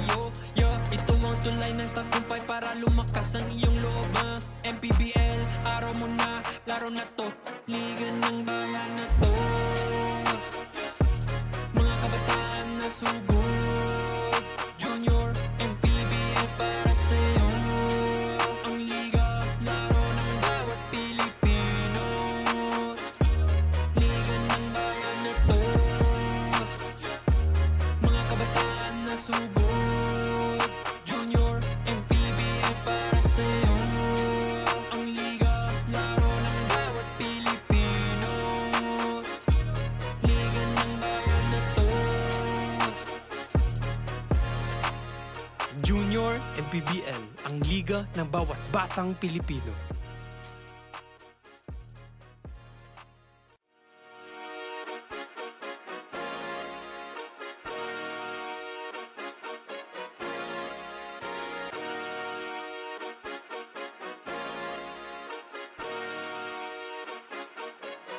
sa'yo, yeah. Ito ang tulay ng tagumpay para lumakas ang iyong loob, MPBL, araw mo na, laro na to, liga ng bayan na to. Mga kabataan na sugod, Junior, MPBL para sa'yo. Ang liga, laro ng bawat Pilipino, liga ng bayan na to. Mga kabataan na sugod, Junior, MPBL para sa'yo. Ang liga, laro ng bawat Pilipino, liga ng bayan na to. Junior, MPBL, ang liga ng bawat batang Pilipino.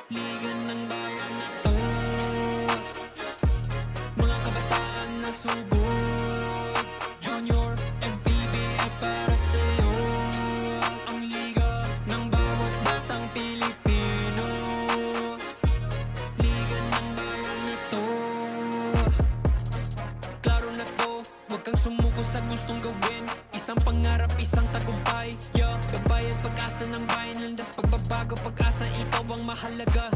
Liga ng bayan na to. Mga kabataan na sugod, Junior, MPBL para sa'yo. Ang liga ng bawat batang Pilipino, liga ng bayan na to. Klaro na to, huwag kang sumuko sa gustong gawin. Isang pangarap, isang tagumpay, yeah. Gabay at pag-asa ng bayan, landas pagbabago, pag-asa, ikaw ang mahalaga.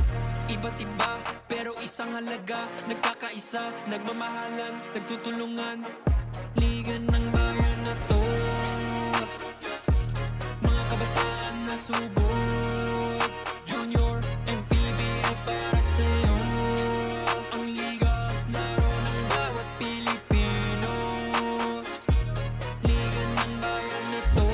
Iba't iba, pero isang halaga. Nagkakaisa, nagmamahalan, nagtutulungan. Liga ng bayan na to. Mga kabataan na sugod, Junior, MPBL para sa'yo. Ang liga, laro ng bawat Pilipino, liga ng bayan na to.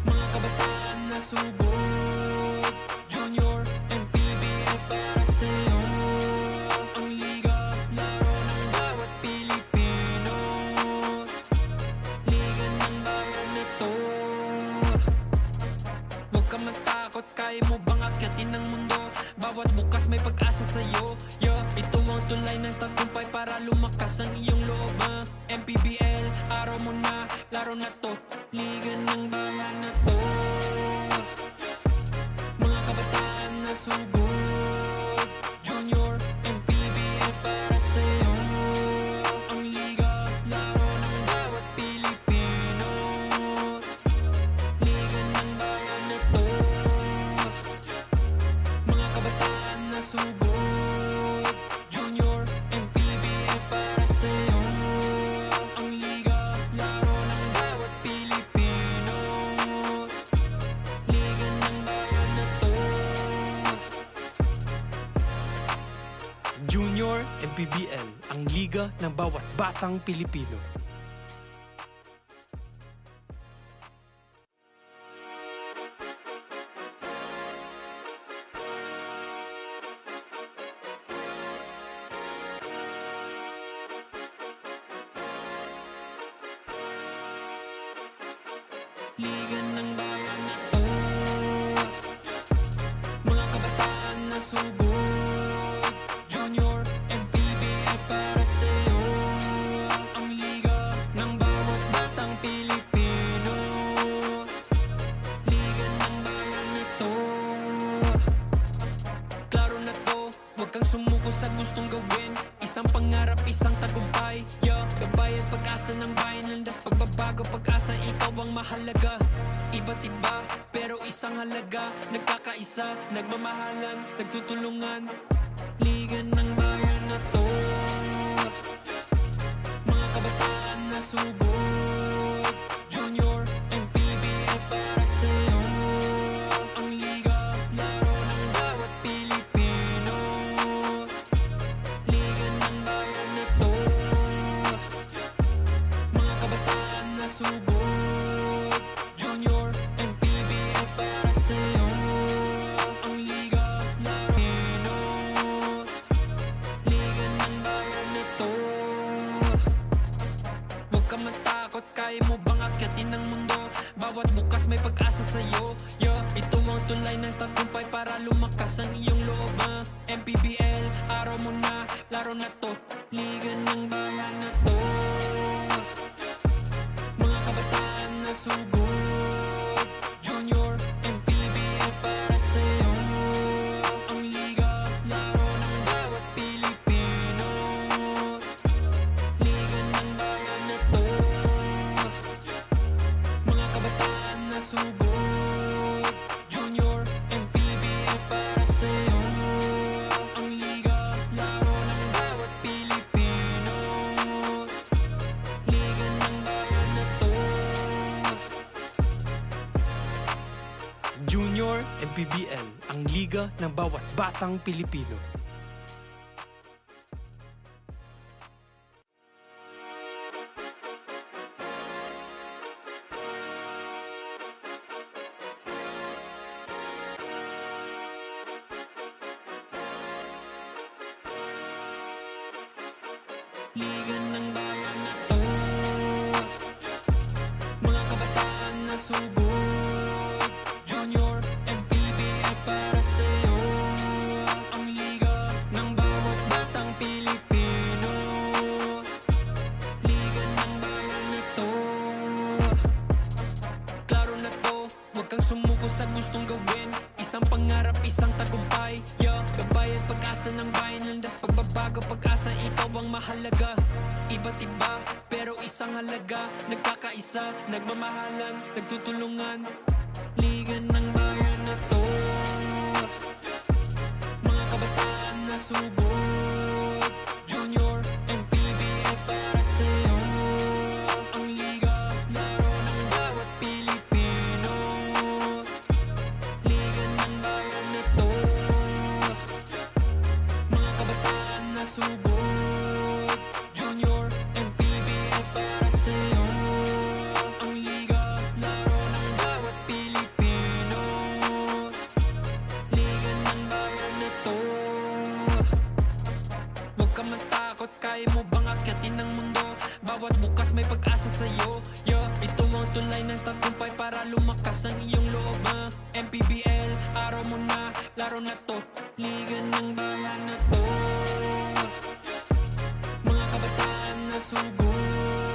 Mga kabataan na sugod, Junior, MPBL para sa'yo. Ang liga, laro ng bawat Pilipino, liga ng bayan na to. Huwag ka matakot, kaya mo bang akyatin ang mundo? Bawat bukas may pag-asa sa'yo, yeah. Ito ang tulay ng tagumpay para lumakas ang iyong loob, MPBL, araw mo na, laro na to, liga ng bayan na to. Mga kabataan na sugod, Junior, MPBL para sa'yo. Ang liga, laro ng bawat Pilipino, liga ng bayan na to. Mga kabataan na sugod, Junior, MPBL para sa'yo. Ang liga, laro ng bawat Pilipino, liga ng bayan na to. Junior, MPBL, ang liga ng bawat batang Pilipino. Liga ng bayan na to. Mga kabataan na sugod, Junior, MPBL para sa'yo. Ang liga ng bawat batang Pilipino, liga ng bayan na to. Klaro na to, huwag kang sumuko sa gustong gawin. Isang pangarap, isang tagumpay, yeah. Gabay at pag-asa ng bayan, landas pagbabago, pag-asa, ikaw ang mahalaga. Iba't iba, pero isang halaga. Nagkakaisa, nagmamahalan, nagtutulungan. Liga ng bayan na to. Mga kabataan na sugod, Junior, MPBL para sa'yo. Ang liga, laro ng bawat Pilipino, liga ng bayan na to. Mga kabataan na sugod, Junior, MPBL para sa'yo. Ang liga, laro, liga ng bayan na to. Huwag ka matakot, kaya mo bang akyatin ang mundo? Bawat bukas may pag-asa sa'yo, yeah. Ito ang tulay ng tagumpay para lumakas ang iyong loob, MPBL, araw mo na, laro na to, liga ng bayan na to. MPBL, ang liga ng bawat batang Pilipino. Liga ng bayan na to, mga kabataan na sugod, Junior, MPBL para sa'yo. Ang liga ng bawat batang Pilipino. Liga ng bayan na to. Klaro na to, huwag kang sumuko sa gustong gawin. Isang pangarap, isang tagumpay, yeah. Gabay at pag-asa ng bayan, landas pagbabago, pag-asa, ikaw ang mahalaga. Iba't iba, pero isang halaga. Nagkakaisa, nagmamahalan, nagtutulungan. Liga ng bayan na to, mga kabataan na sugod, Junior, MPBL para sa'yo. Ang liga, laro ng bawat Pilipino. Liga ng bayan na to, mga kabataan na sugod, Junior, MPBL para sa'yo. Ang liga, laro ng bawat Pilipino. Liga ng bayan na to. Huwag ka matakot, kaya mo bang akyatin ang mundo? Bawat bukas may pag-asa sa'yo, yeah. Ito ang tulay ng tagumpay para lumakas ang iyong loob, MPBL, araw mo na, laro na to. Liga ng bayan na to, mga kabataan na sugod,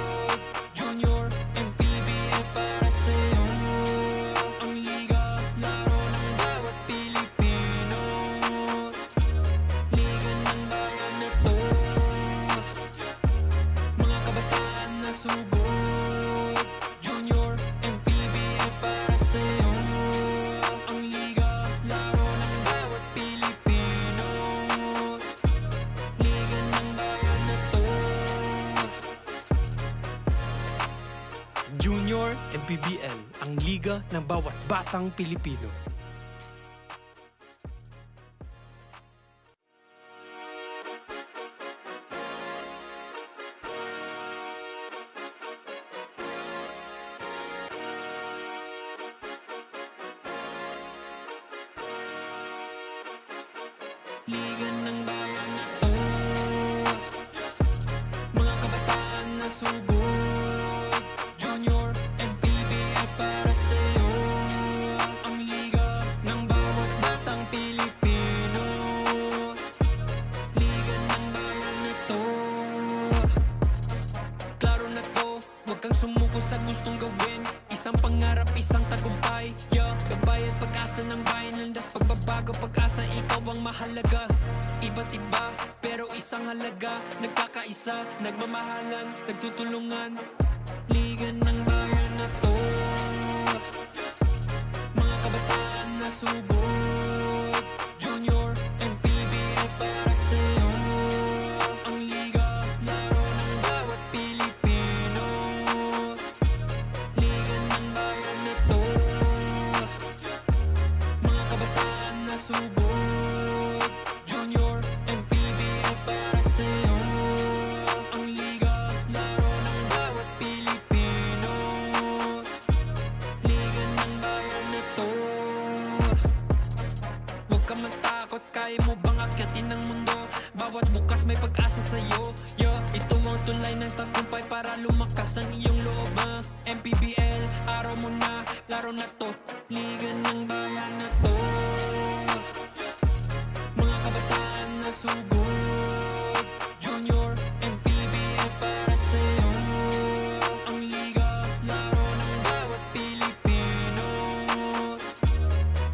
Junior, MPBL para sa'yo. Ang liga, laro ng bawat Pilipino. Liga ng bayan na to, mga kabataan na sugod, Junior, MPBL para sa'yo. Ang liga, laro ng bawat Pilipino. Liga ng bayan na to. Junior, MPBL, ang liga ng bawat batang Pilipino. Liga ng bayan na to, mga kabataan na sugod, Junior, MPBL para sa'yo. Ang liga ng bawat batang Pilipino. Liga ng bayan na to. Klaro na to, huwag kang sumuko sa gustong gawin. Isang pangarap, isang tagumpay, yeah. Gabay at pag-asa ng bayan, landas pagbabago, pag-asa, ikaw ang mahalaga. Iba't iba, pero isang halaga. Nagkakaisa, nagmamahalan, nagtutulungan. Liga ng bayan na to, mga kabataan na sugod, Junior, MPBL para sa'yo. Ang liga, laro ng bawat Pilipino. Liga ng bayan na to, mga kabataan na sugod, Junior, MPBL para sa'yo. Ang liga, laro ng bawat Pilipino. Liga ng bayan na to. Huwag ka matakot, kaya mo bang akyatin ang mundo? Bawat bukas may pag-asa sa'yo, yeah. Ito ang tulay ng tagumpay para lumakas ang iyong loob, MPBL, araw mo na, laro na to. Liga ng bayan na to, mga kabataan na sugod, Junior, MPBL para sa'yo. Ang liga, laro ng bawat Pilipino.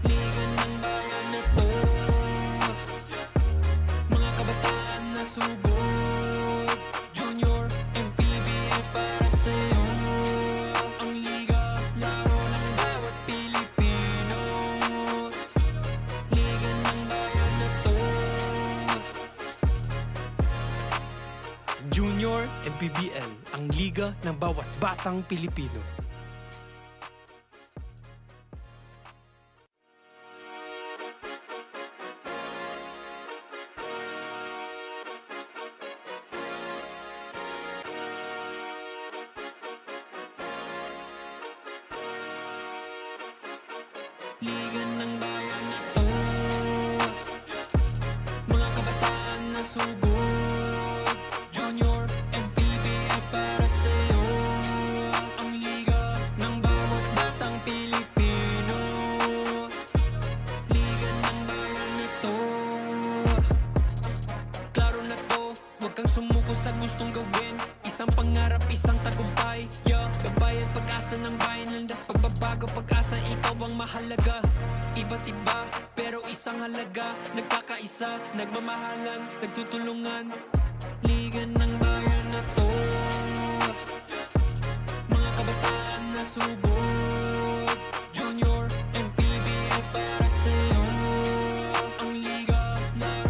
Liga ng bayan na to, mga kabataan na sugod, Junior, MPBL para sa'yo. Ang liga, laro ng bawat Pilipino. Liga ng bayan na to. Junior, MPBL, ang liga ng bawat batang Pilipino. Liga ng bayan na to, mga kabataan na sugod. Junior, MPBL para sa'yo. Ang liga ng bawat batang Pilipino. Liga ng bayan na to. Klaro na to, huwag kang sumuko sa gustong gawin. Isang pangarap, isang tagumpay. Gabay at pag-asa ng bayan. Landas pagbabago, pag-asa, ikaw ang mahalaga. Iba't iba, pero isang halaga. Nagkakaisa, nagmamahalan, nagtutulungan. Liga ng bayan na to, mga kabataan na sugod. Junior, MPBL para sa'yo. Ang liga, laro.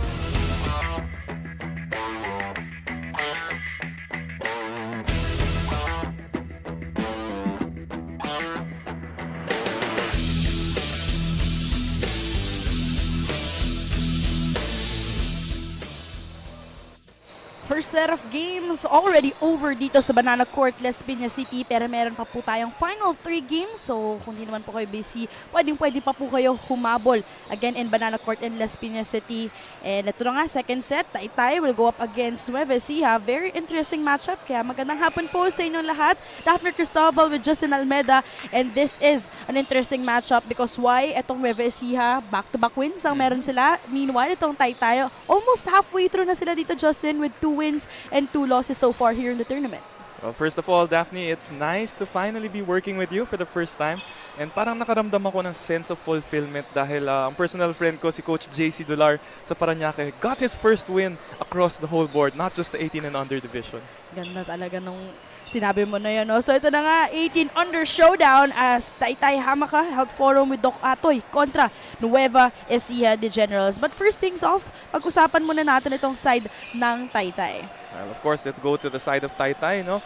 First set of games already over dito sa Banana Court, Las Piñas City. Pero meron pa po tayong final 3 games. So kung di naman po kayo busy, pwede pa po kayo humabol again in Banana Court in Las Piñas City. And ito na nga, second set, Taytay will go up against NUEVA ECIJA. Very interesting matchup. Kaya magandang hapon po sa inyong lahat. Daphne Cristobal with Justin Almeda. And this is an interesting matchup because why? Itong NUEVA ECIJA, back-to-back wins ang meron sila. Meanwhile, itong Taytay, almost halfway through na sila dito, Justin, with 2 wins and 2 losses so far here in the tournament. Well, first of all, Daphne, it's nice to finally be working with you for the first time. And parang nakaramdam ako ng sense of fulfillment dahil ang personal friend ko, si Coach JC Dular sa Parañaque, got his first win across the whole board, not just the 18 and under division. Ganda talaga nung sinabi mo na yun. No? So ito na nga, 18 under showdown as TAYTAY HAMAKA held forum with Doc Atoie kontra NUEVA ECIJA the Generals. But first things off, pag-usapan muna natin itong side ng Taytay. Well, of course, let's go to the side of Taytay. No?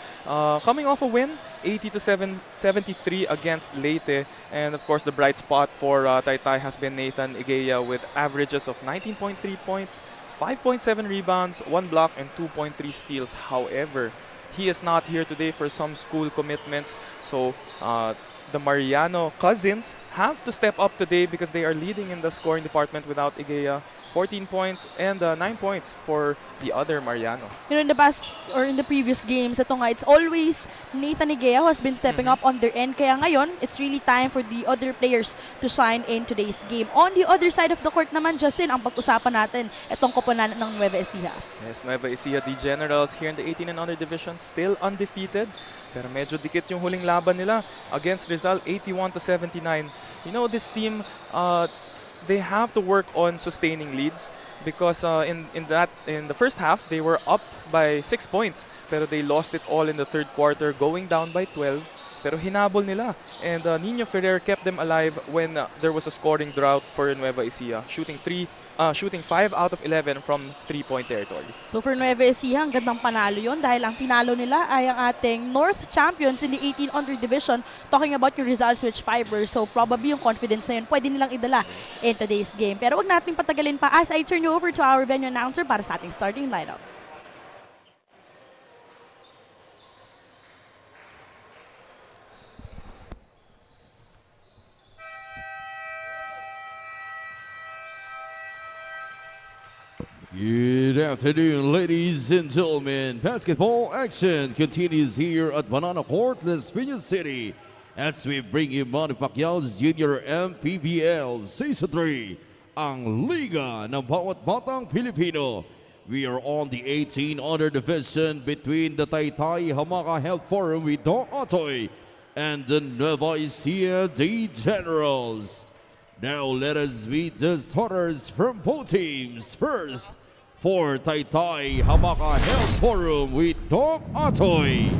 Coming off a win, 80-73 against Leyte. And of course, the bright spot for Taytay has been Nathan Igea with averages of 19.3 points, 5.7 rebounds, 1 block, and 2.3 steals. However, he is not here today for some school commitments. So the Mariano cousins have to step up today because they are leading in the scoring department without Igea. 14 points and 9 points for the other Mariano. You know, in the past or in the previous games, ito nga, it's always Nathan Igea who has been stepping up on their end. Kaya ngayon, it's really time for the other players to shine in today's game. On the other side of the court naman, Justin, ang pag-usapan natin, itong koponan ng NUEVA ECIJA. Yes, NUEVA ECIJA, the Generals here in the 18 and under division, still undefeated. Pero medyo dikit yung huling laban nila against Rizal, 81-79. You know, this team, they have to work on sustaining leads because in the first half they were up by 6 points, pero they lost it all in the third quarter, going down by 12. Pero hinabol nila, and Nino Ferrer kept them alive when there was a scoring drought for NUEVA ECIJA, shooting 5 out of 11 from 3-point territory. So for NUEVA ECIJA, ang gandang panalo yon dahil ang tinalo nila ay ang ating North Champions in the 18 under division, talking about yung Rizal Switch Fiber. So probably yung confidence na yun pwede nilang idala in today's game. Pero wag nating patagalin pa as I turn you over to our venue announcer para sa ating starting lineup. Good afternoon, ladies and gentlemen. Basketball action continues here at Banana Court, Las Piñas City, as we bring you Manny Pacquiao's Junior MPBL Season 3, ang Liga ng Bawat Batang Pilipino. We are on the 18 under division between the TAYTAY HAMAKA Health Forum with Doc Atoie and the NUEVA ECIJA the Generals. Now let us meet the starters from both teams. First, for TAYTAY HAMAKA Health Forum with Doc Atoie.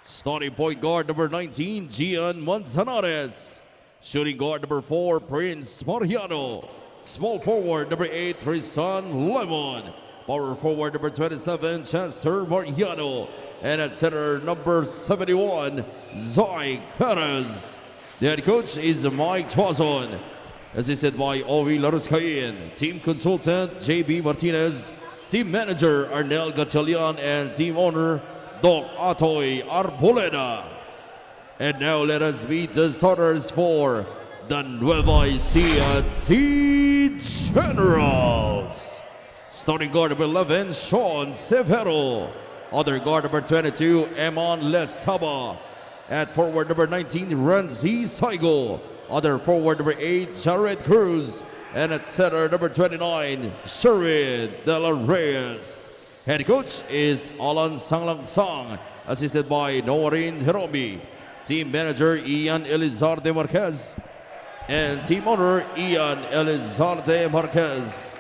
Starting point guard number 19, Gian Manzanares. Shooting guard number 4, Prince Mariano. Small forward number 8, Tristan Lemon. Power forward number 27, Chester Mariano. And at center number 71, Zay Perez. The head coach is Mike Tuazon. Assisted by Ovi Laruscain, team consultant JB Martinez, team manager Arnel Gatchalian, and team owner Doc Atoie Arboleda. And now let us meet the starters for the Nueva Ecija Generals. Starting guard number 11, Sean Severo. Other guard number 22, Emon Lesaba. At forward number 19, Renzi Saigo. Other forward number 8, Jared Cruz. And at center number 29, Sherid De La Reyes. Head coach is Alan Sanglangsang, assisted by Norin Hiromi. Team manager Ian Elizarde Marquez. And team owner Ian Elizarde Marquez.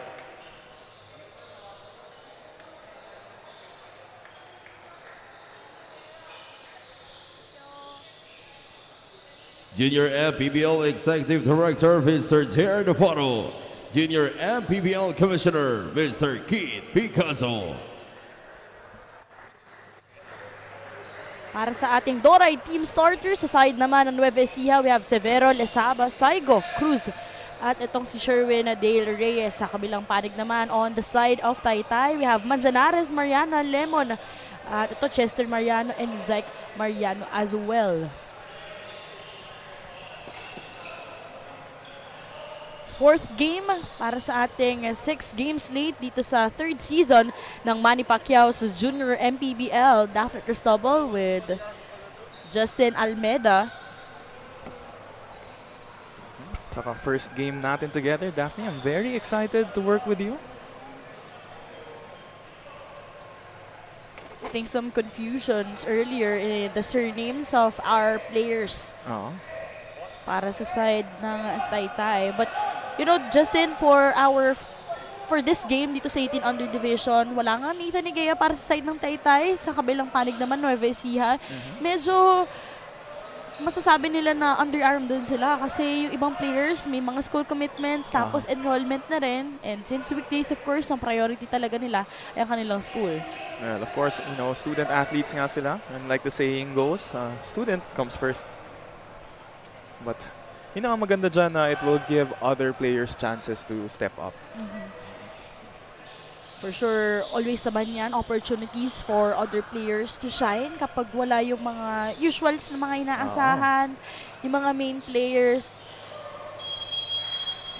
Junior MPBL Executive Director, Mr. Jared Faro. Junior MPBL Commissioner, Mr. Keith Picasso. Para sa ating Doray team starters, sa side naman ng Nueva Ecija, we have Severo, Lesaba, Saigo, Cruz. At itong si Sherwin Dale Reyes. Sa kabilang panig naman, on the side of Taytay, we have Manzanares, Mariana, Lemon. At ito, Chester Mariano and Zach Mariano as well. Fourth game para sa ating 6 game slate dito sa third season ng Manny Pacquiao's Junior MPBL. Daphne Cristobal with Justin Almeida. Saka first game natin together, Daphne. I'm very excited to work with you. I think some confusions earlier in the surnames of our players para sa side ng Taytay. But you know, Justin, for this game dito sa 18 under division, wala nga Nathan Igea para sa side ng Taytay. Sa kabilang panig naman, Nueva Ecija. Medyo masasabi nila na underarm din sila kasi yung ibang players may mga school commitments, tapos enrollment na rin. And since weekdays, of course, ang priority talaga nila ay ang kanilang school. Well, of course, you know, student athletes nga sila. And like the saying goes, student comes first. But you know, ang maganda dyan na it will give other players chances to step up. For sure, always naman yan, opportunities for other players to shine kapag wala yung mga usuals na mga inaasahan, yung mga main players.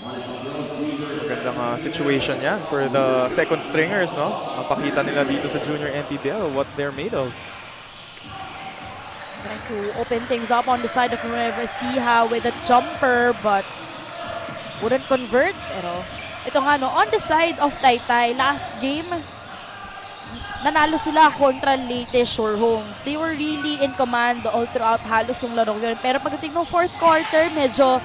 Magandang situation yan for the second stringers, no? Mapakita nila dito sa Junior MPBL what they're made of. Trying to open things up on the side of Nueva Ecija with a jumper but wouldn't convert. Pero ito nga no, on the side of Taytay, last game, nanalo sila kontra Leyte Shore Homes. They were really in command all throughout halos yung laro yun. Pero pagdating ng fourth quarter, medyo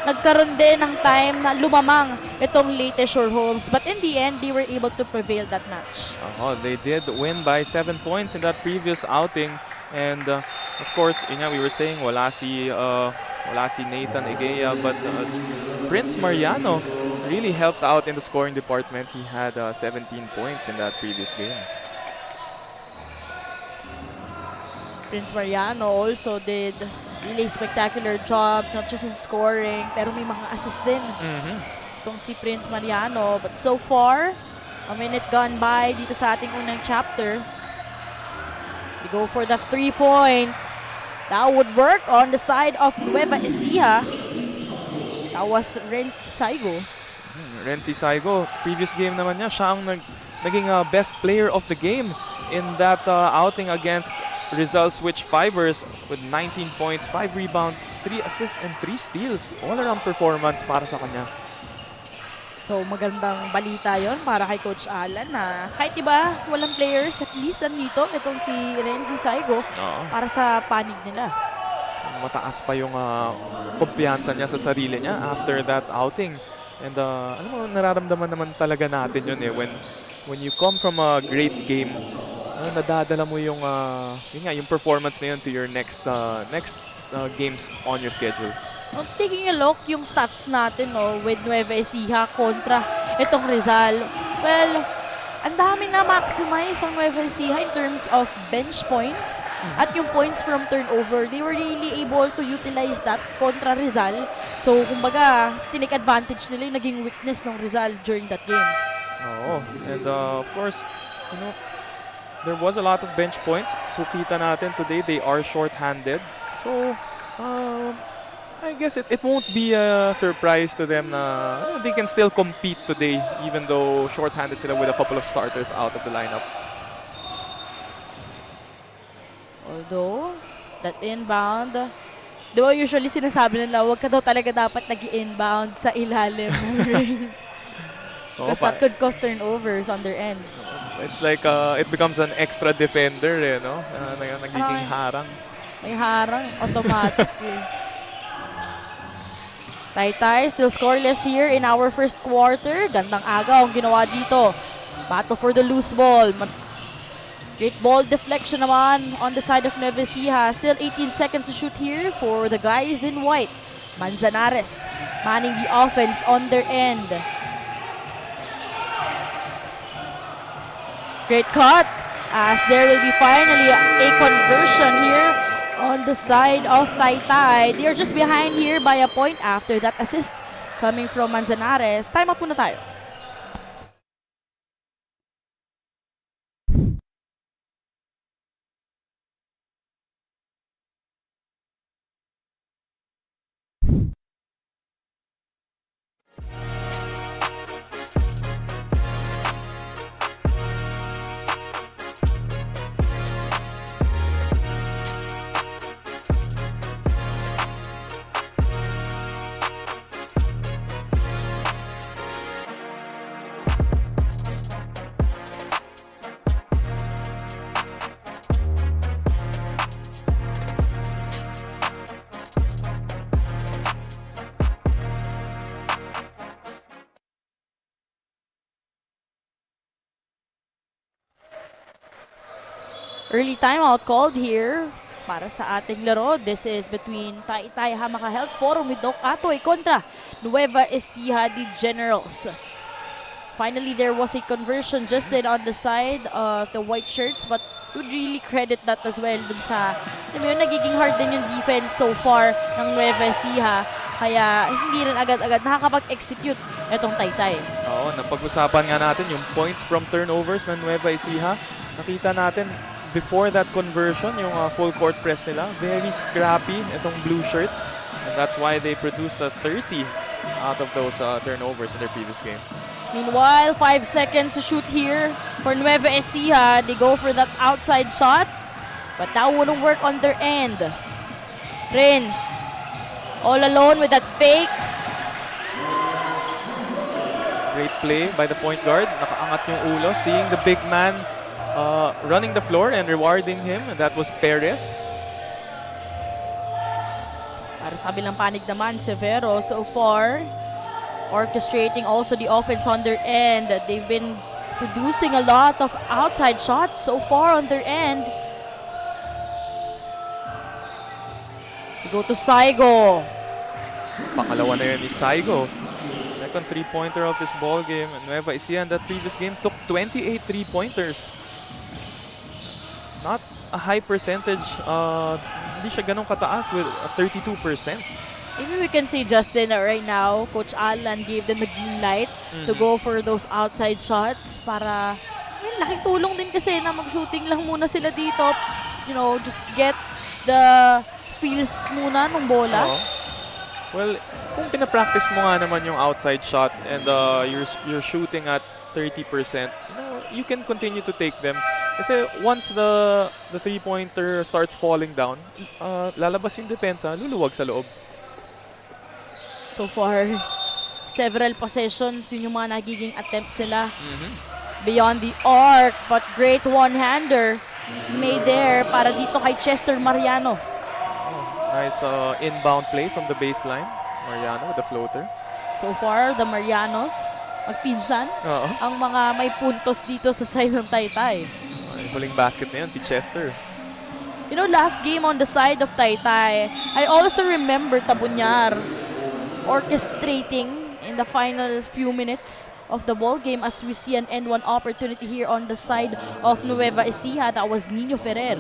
nagkaroon din ng time na lumamang itong Leyte Shore Homes. But in the end, they were able to prevail that match. They did win by 7 points in that previous outing. And of course, yun nga, we were saying wala si Nathan Igea, but Prince Mariano really helped out in the scoring department. He had 17 points in that previous game. Prince Mariano also did really spectacular job, not just in scoring, pero may mga assist din. Itong si Prince Mariano. But so far, a minute gone by dito sa ating unang chapter. We go for the 3-point. That would work on the side of Nueva Ecija. That was Renzi Saigo. Renzi Saigo, previous game naman niya, siya ang naging best player of the game in that outing against Rizal Switch Fibers with 19 points, 5 rebounds, 3 assists, and 3 steals. All-around performance para sa kanya. So magandang balita yon para kay Coach Alan na kahit iba walang players, at least nandito itong si Renzi Saigo para sa panig nila. Mataas pa yung kumpiyansa niya sa sarili niya after that outing. And alam mo, nararamdaman naman talaga natin yun when you come from a great game, nadadala mo yung performance na yun to your next games on your schedule. Taking a look yung stats natin with Nueva Ecija kontra itong Rizal. Well, ang dami na maximize ang Nueva Ecija in terms of bench points at yung points from turnover. They were really able to utilize that kontra Rizal. So, kumbaga, tinake advantage nila yung naging weakness ng Rizal during that game. And of course, you know, there was a lot of bench points. So, kita natin today, they are short-handed. So, I guess it won't be a surprise to them na they can still compete today even though short-handed sila with a couple of starters out of the lineup. Although, that inbound, di ba usually sinasabi nila, huwag ka daw talaga dapat nag-inbound sa ilalim ng ring. Because that could cause turnovers on their end. It's like it becomes an extra defender, eh, no? Nagiging harang. May harang, automatically. Taytay still scoreless here in our first quarter. Gandang agaw ang ginawa dito. Battle for the loose ball. Great ball deflection naman on the side of NUEVA ECIJA. Still 18 seconds to shoot here for the guys in white. Manzanares manning the offense on their end. Great cut as there will be finally a conversion here on the side of Taytay. They are just behind here by a point after that assist coming from Manzanares. Time out muna tayo. Early timeout called here para sa ating laro. This is between TAYTAY Hamaka Health Forum with Doc Atoie kontra NUEVA ECIJA the Generals. Finally, there was a conversion just then on the side of the white shirts, but would really credit that as well dun sa, nagiging hard din yung defense so far ng NUEVA ECIJA. Kaya hindi rin agad-agad nakakapag-execute itong Taytay. Oo, napag-usapan nga natin yung points from turnovers ng NUEVA ECIJA. Nakita natin before that conversion, yung full court press nila, very scrappy itong blue shirts. And that's why they produced a 30 out of those turnovers in their previous game. Meanwhile, 5 seconds to shoot here for NUEVA ECIJA. They go for that outside shot, but that wouldn't work on their end. Prince, all alone with that fake. Great play by the point guard. Nakaangat yung ulo, seeing the big man running the floor and rewarding him. And that was Perez. Para sa kabilang panig naman, Severo so far orchestrating also the offense on their end. They've been producing a lot of outside shots so far on their end. We go to Saigo. Pangalawa na yun ni Saigo. Second three-pointer of this ball game. And NUEVA ECIJA in that previous game took 28 three-pointers. Not a high percentage. Hindi siya ganun kataas with 32%. Maybe we can say, Justin, right now, Coach Alan gave them the green light to go for those outside shots para, laking tulong din kasi na mag-shooting lang muna sila dito. You know, just get the feels muna ng bola. Well, kung pinapractice mo nga naman yung outside shot and you're shooting at 30%, you can continue to take them. Kasi once the three-pointer starts falling down, lalabas yung depensa, luluwag sa loob. So far, several possessions, yun yung mga nagiging attempts nila. Beyond the arc, but great one-hander made there para dito kay Chester Mariano. Nice inbound play from the baseline. Mariano with the floater. So far, the Marianos, magpinsan, ang mga may puntos dito sa side ng Taytay. Huling basket na yun, si Chester. You know, last game on the side of Taytay, I also remember Tabunyar orchestrating in the final few minutes of the ball game as we see an N1 opportunity here on the side of NUEVA ECIJA. That was Nino Ferrer.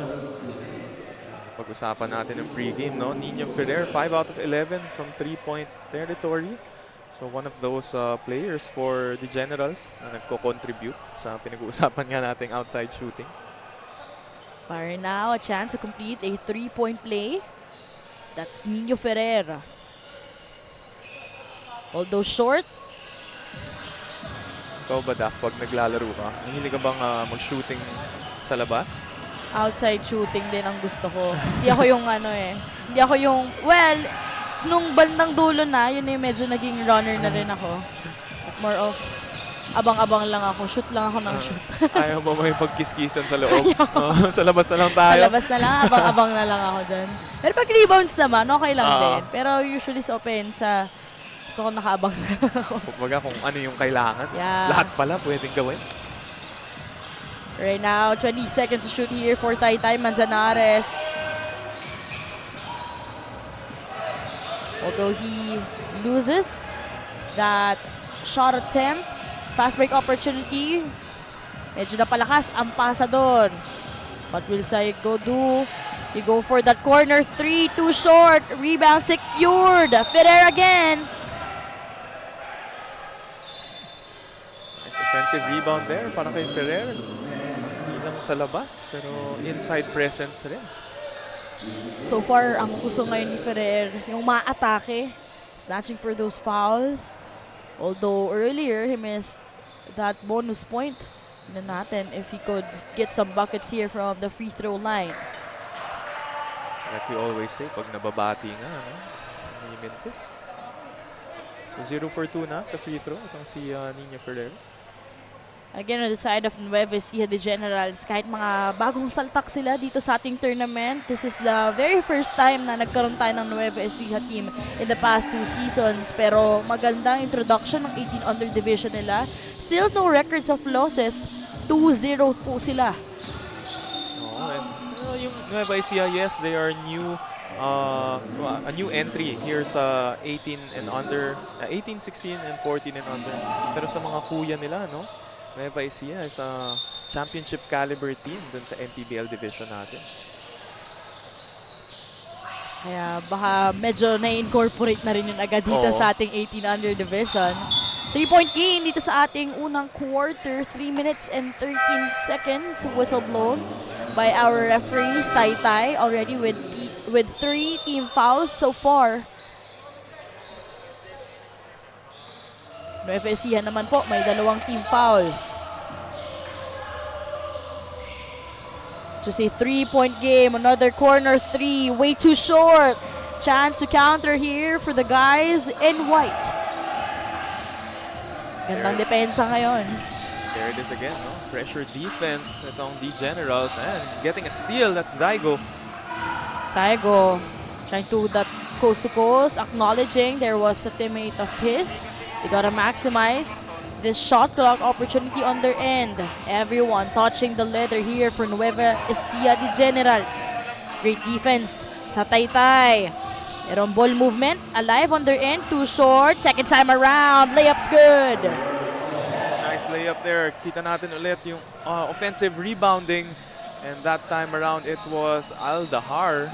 Pag-usapan natin yung pregame, no? Nino Ferrer, 5 out of 11 from 3-point territory. So one of those players for the Generals na nagko-contribute sa pinag-uusapan nga nating outside shooting. Para now, a chance to complete a 3-point play. That's Nino Ferrer. Although short, Ikaw ba, Daph, pag naglalaro ka, mahilig ka bang mag-shooting sa labas? outside shooting din ang gusto ko. Hindi ako yung hindi ako yung, well, nung bandang dulo na, yun medyo naging runner na rin ako. But more of, abang-abang lang ako, shoot lang ako ng shoot. Ayaw mo may pagkiskisan sa loob? Sa labas na lang tayo? Sa labas na lang, abang-abang na lang ako dyan. Pero pag rebounds naman, okay lang din. Pero usually sa offense, gusto ko nakaabang na lang ako. Kumbaga kung ano yung kailangan. Yeah. Lahat pala pwedeng gawin. Right now, 20 seconds to shoot here for TAYTAY Manzanares. Although he loses that shot attempt, fast break opportunity, medyo napalakas ang pasa doon. But will Saigo do? You go for that corner three, too short. Rebound secured. Ferrer again. Nice offensive rebound there para kay Ferrer. Hindi lang sa labas, pero inside presence rin. So far, ang gusto ngayon ni Ferrer, yung ma-atake, snatching for those fouls. Although earlier, he missed that bonus point na natin if he could get some buckets here from the free throw line. Like we always say, pag nababati nga, ni Mintis. So 0 for 2 na sa free throw. Itong si Nina Ferrer. Again, on the side of NUEVA ECIJA de Generals, kahit mga bagong saltak sila dito sa ating tournament, this is the very first time na nagkaroon tayo ng NUEVA ECIJA team in the past 2 seasons. Pero magandang introduction ng 18 under division nila. Still no records of losses. 2-0 po sila. And yung Nueva Ecija, yes, they are new, a new entry here sa 18 and under, 18, 16, and 14 and under. Pero sa mga kuya nila, no? Nueva Ecija is a championship caliber team dun sa MPBL division natin. Kaya baka medyo na-incorporate na rin yun agad dito sa ating 18 under division. 3-point gain dito sa ating unang quarter. 3 minutes and 13 seconds whistle blown by our referees. TAYTAY already with 3 team fouls so far. Nueva Ecija naman po, may 2 team fouls. Just a 3-point game. Another corner 3. Way too short. Chance to counter here for the guys in white. Gandang depensa ngayon. There it is again, no? Pressure defense nitong D Generals and getting a steal. That's Zygo. Saigo trying to that coast to coast, acknowledging there was a teammate of his. They gotta maximize this shot clock opportunity on their end. Everyone touching the leather here for Nueva Ecija de Generals. Great defense sa TAYTAY. Merong ball movement, alive on their end, too short. Second time around, layup's good. Nice layup there. Kita natin ulit yung offensive rebounding. And that time around, it was Aldahar.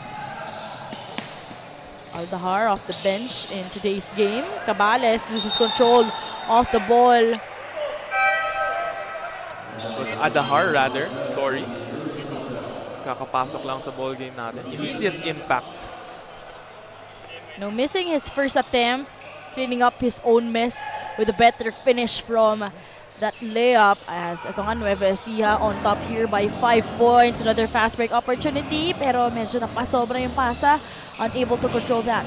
Aldahar off the bench in today's game. Cabales loses control of the ball. It was Adahar rather. Sorry. Kakapasok lang sa ball game natin. Immediate impact. No, missing his first attempt, cleaning up his own mess with a better finish from that layup as ito nga Nueva Ecija on top here by 5 points. Another fast break opportunity pero medyo napasobra yung pasa. Unable to control that.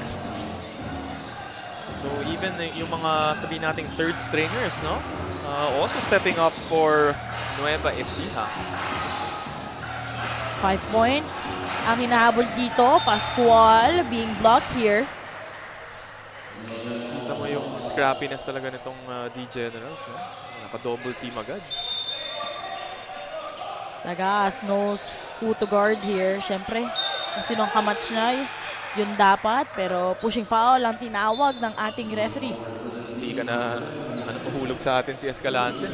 So even yung mga sabihin nating third stringers, no? Also stepping up for Nueva Ecija. 5 points. Ang hinahabol dito, Pascual being blocked here. Kita mo yung scrappiness talaga nitong D Generals, no? Naka-double team agad. Tagas knows who to guard here. Siyempre, kung sinong kamatch niya, yun dapat. Pero pushing foul ang tinawag ng ating referee. Hindi ka na mahulog sa atin si Escalante.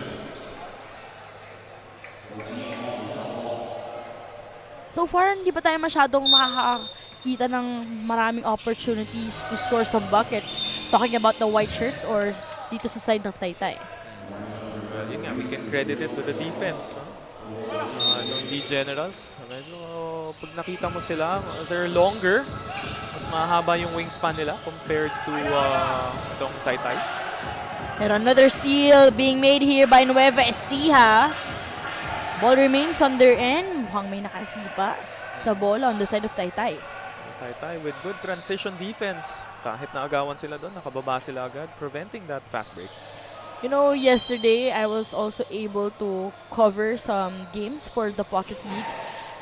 So far, hindi pa tayo masyadong makakakita ng maraming opportunities to score some buckets. Talking about the white shirts or dito sa side ng TAYTAY. Well, yun nga, we can credit it to the defense. Yung D Generals, medyo pag nakita mo sila, they're longer. Mas mahaba yung wingspan nila compared to itong TAYTAY. And another steal being made here by Nueva Ecija. Ball remains on their end. Mukhang may nakasipa sa bola on the side of TAYTAY. TAYTAY with good transition defense. Kahit naagawan sila doon, nakababa sila agad, preventing that fast break. You know, yesterday I was also able to cover some games for the Pocket League.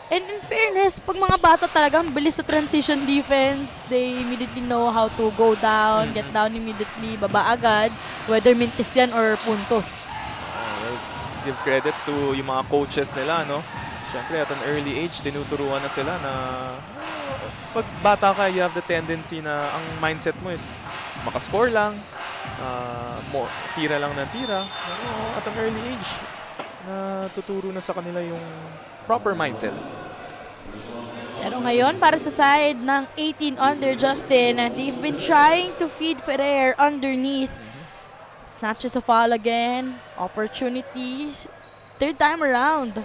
And in fairness, pag mga bata talaga, ang bilis sa transition defense. They immediately know how to go down, get down immediately, baba agad, whether mintis yan or puntos. Well, give credits to yung mga coaches nila, no? Siyempre, at an early age, tinuturuan na sila na pag bata ka, you have the tendency na ang mindset mo is makascore lang, tira lang ng tira. At an early age, tuturo na sa kanila yung proper mindset. Pero ngayon, para sa side ng 18 under Justin, they've been trying to feed Ferrer underneath. Snatches a foul again. Opportunities. Third time around.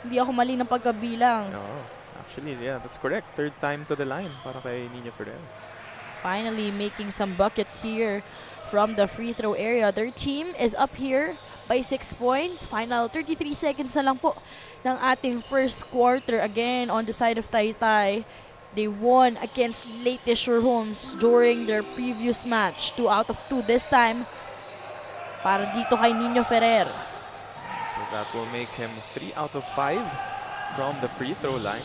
Hindi ako mali ng pagkabilang. Oh, actually, yeah, that's correct. Third time to the line para kay Nino Ferrer. Finally making some buckets here from the free throw area. Their team is up here by 6 points. Final 33 seconds na lang po ng ating first quarter. Again, on the side of TAYTAY, they won against Leyte Homes during their previous match. 2 out of 2 this time para dito kay Nino Ferrer. So that will make him 3 out of 5 from the free throw line.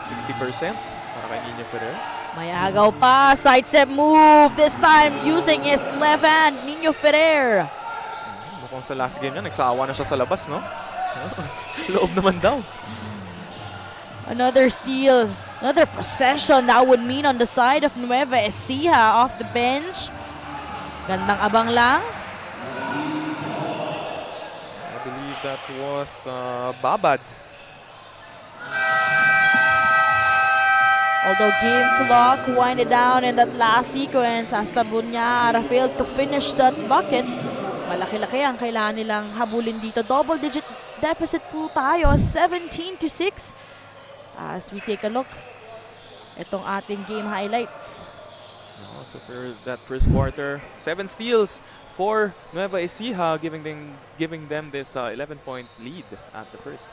60% para kay Nino Ferrer. May agaw pa. Side step move. This time using his left hand. Nino Ferrer. Mukhang sa last game niya, nagsawa na siya sa labas, no? Loob naman daw. Another steal. Another possession. That would mean on the side of Nueva Ecija off the bench. Gandang abang lang. I believe that was Babad. Although game clock winded down in that last sequence, hasta Bunyara failed to finish that bucket. Malaki-laki ang kailangan nilang habulin dito. Double-digit deficit po tayo, 17-6. As we take a look, itong ating game highlights. So for that first quarter, 7 steals for Nueva Ecija, giving them this 11-point lead at the first.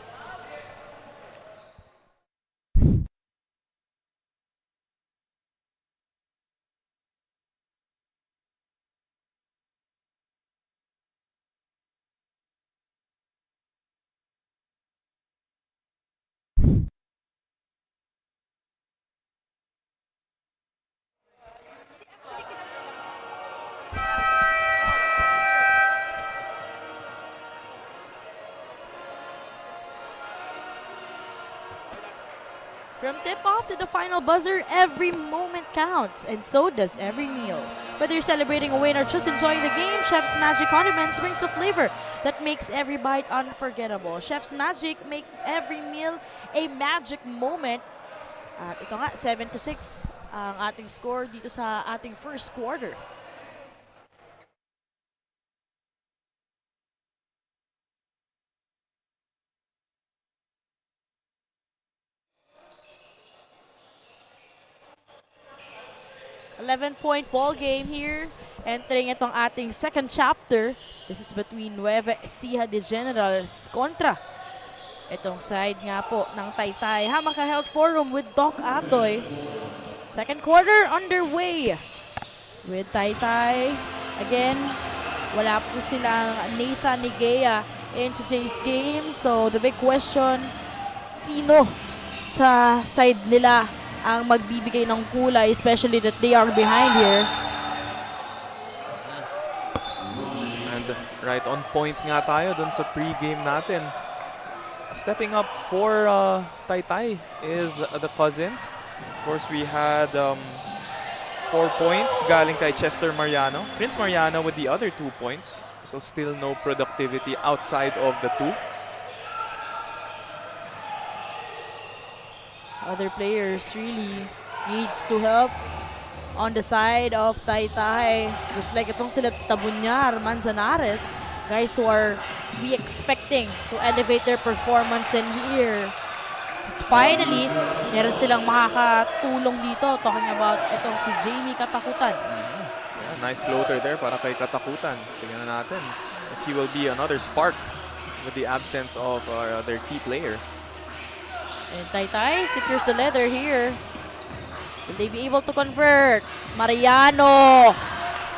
From tip-off to the final buzzer, every moment counts, and so does every meal. Whether you're celebrating a win or just enjoying the game, Chef's Magic Condiments brings a flavor that makes every bite unforgettable. Chef's Magic make every meal a magic moment. At ito nga, 7-6 ang ating score dito sa ating first quarter. .point ball game here. Entering itong ating second chapter. This is between Nueva Ecija de Generals kontra itong side nga po ng TAYTAY Hamaka Health Forum with Doc Atoie. Second quarter underway with TAYTAY. Again, wala po silang Nathan Nigea in today's game. So the big question, sino sa side nila ang magbibigay ng kulay, especially that they are behind here. And right on point nga tayo dun sa pre-game natin. Stepping up for TAYTAY is the Cousins. Of course, we had 4 points galing kay Chester Mariano. Prince Mariano with the other 2 points. So still no productivity outside of the 2. Other players really needs to help on the side of TAYTAY. Just like itong sila Tabunyar, Manzanares, guys who are we expecting to elevate their performance in here. Finally, meron silang makakatulong dito. Talking about itong si Jamie Katakutan. Yeah, nice floater there para kay Katakutan. Tingnan na natin if he will be another spark with the absence of their key player. And Taytay secures the leather here. Will they be able to convert? Mariano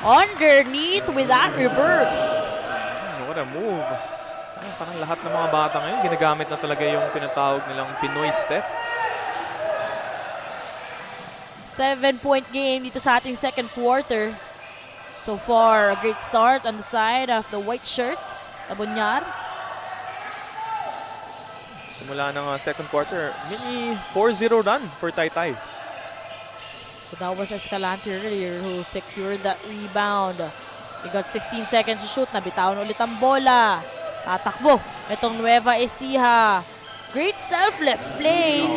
underneath with that reverse. What a move. Parang lahat ng mga bata ngayon, ginagamit na talaga yung tinatawag nilang Pinoy step. 7-point game dito sa ating second quarter. So far, a great start on the side of the white shirts. Abonyar. Simula ng second quarter, mini 4-0 run for Taytay. So that was Escalante earlier who secured that rebound. They got 16 seconds to shoot. Nabitawan ulit ang bola. Tatakbo. Itong Nueva Ecija. Great selfless play.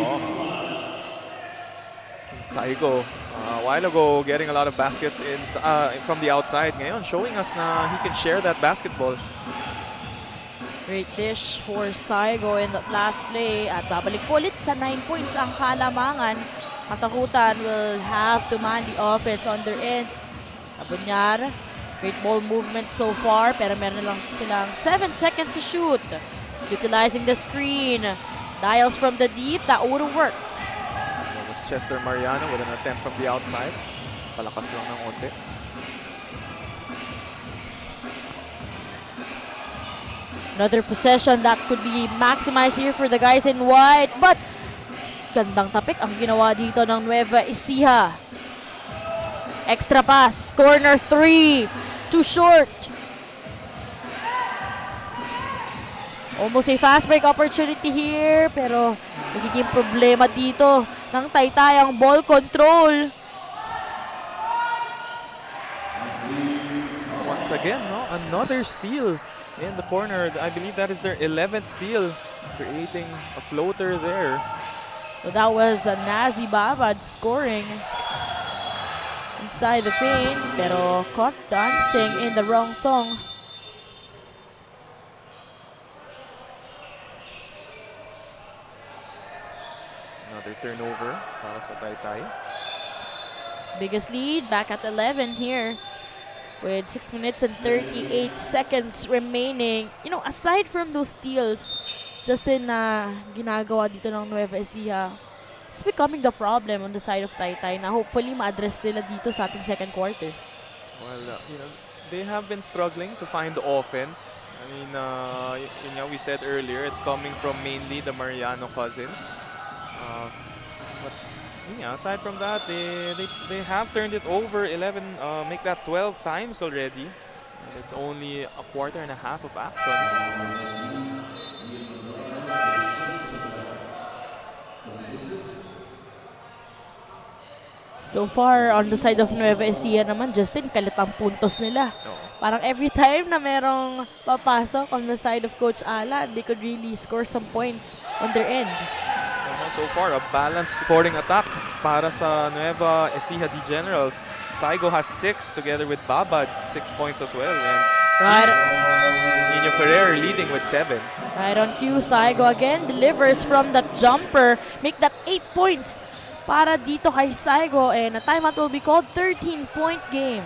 Saigo, a while ago, getting a lot of baskets from the outside. Ngayon, showing us na he can share that basketball. Great dish for Saigo in that last play. At babalik po ulit sa 9 points ang kalamangan. Katakutan will have to man the offense on their end. Abonyar. Great ball movement so far, pero meron lang silang 7 seconds to shoot. Utilizing the screen. Dials from the deep, that wouldn't work. That was Chester Mariano with an attempt from the outside. Palakas lang ng onte. Another possession that could be maximized here for the guys in white. But, gandang tapik ang ginawa dito ng Nueva Ecija. Extra pass, corner 3. Too short. Almost a fast break opportunity here, pero nagiging problema dito ng Taytay ang ball control. Once again, no? Another steal in the corner. I believe that is their 11th steal, creating a floater there. So that was Nazi Babad scoring inside the paint, pero caught dancing in the wrong song. Another turnover para sa Taytay. Biggest lead back at 11 here with 6 minutes and 38 seconds remaining. You know, aside from those steals, Justin, na ginagawa dito ng Nueva Ecija, it's becoming the problem on the side of Taytay na hopefully ma-address sila dito sa ating second quarter. Well, you know, they have been struggling to find the offense. I mean, you know, we said earlier, it's coming from mainly the Mariano cousins. But yeah, aside from that, they have turned it over 11, make that 12 times already. And it's only a quarter and a half of action. So far, on the side of Nueva Ecija naman, Justin, kalit ang puntos nila. Parang every time na merong papasok on the side of Coach Alan, they could really score some points on their end. So far, a balanced scoring attack para sa Nueva Ecija Generals. Saigo has 6 together with Babad, 6 points as well. And Nino Ferrer leading with 7. Right on cue, Saigo again delivers from that jumper. Make that 8 points para dito kay Saigo, and a timeout will be called. 13-point game.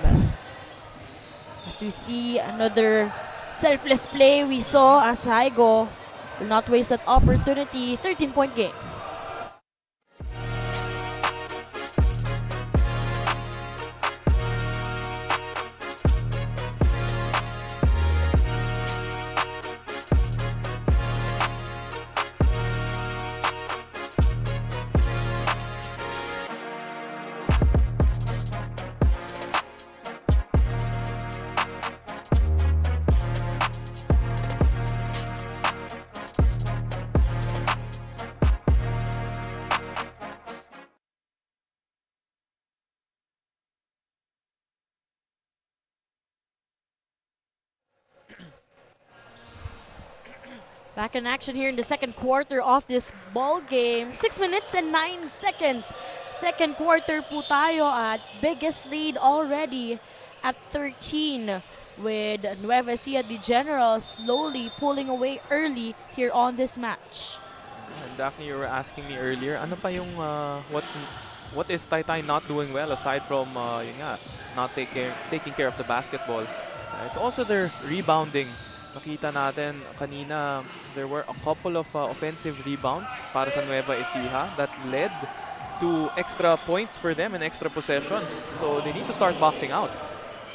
As we see another selfless play, we saw as Saigo will not waste that opportunity. 13-point game. Back in action here in the second quarter of this ball game. 6 minutes and 9 seconds. Second quarter po tayo at biggest lead already at 13 with Nueva Ecija Generals slowly pulling away early here on this match. Daphne, you were asking me earlier, ano pa yung what is TAYTAY not doing well aside from yun nga, not taking care of the basketball? It's also their rebounding. Nakita natin kanina, there were a couple of offensive rebounds para sa Nueva Ecija that led to extra points for them and extra possessions. So they need to start boxing out.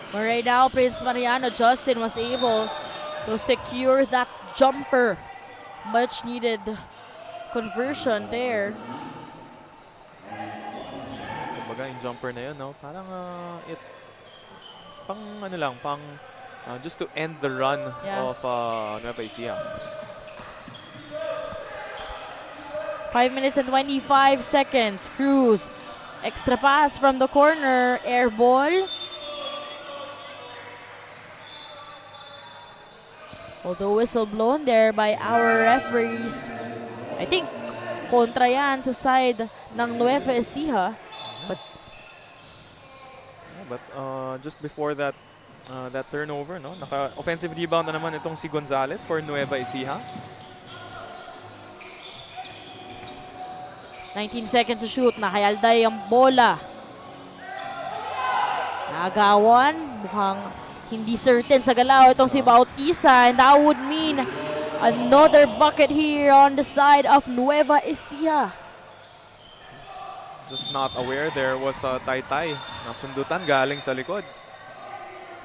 But right now, Prince Mariano Justin was able to secure that jumper. Much needed conversion there. Kumbaga yung jumper na yun, no? Parang just to end the run of Nueva Ecija. 5 minutes and 25 seconds. Cruz, extra pass from the corner, air ball. Although whistle blown there by our referees. I think kontra yan sa side ng Nueva Ecija. But just before that turnover, no? Naka-offensive rebound na naman itong si Gonzalez for Nueva Ecija. 19 seconds to shoot. Nakayalday ang bola. Naagawan. Mukhang hindi certain sa galaw itong si Bautista. And that would mean another bucket here on the side of Nueva Ecija. Just not aware there was TAYTAY na sundutan galing sa likod.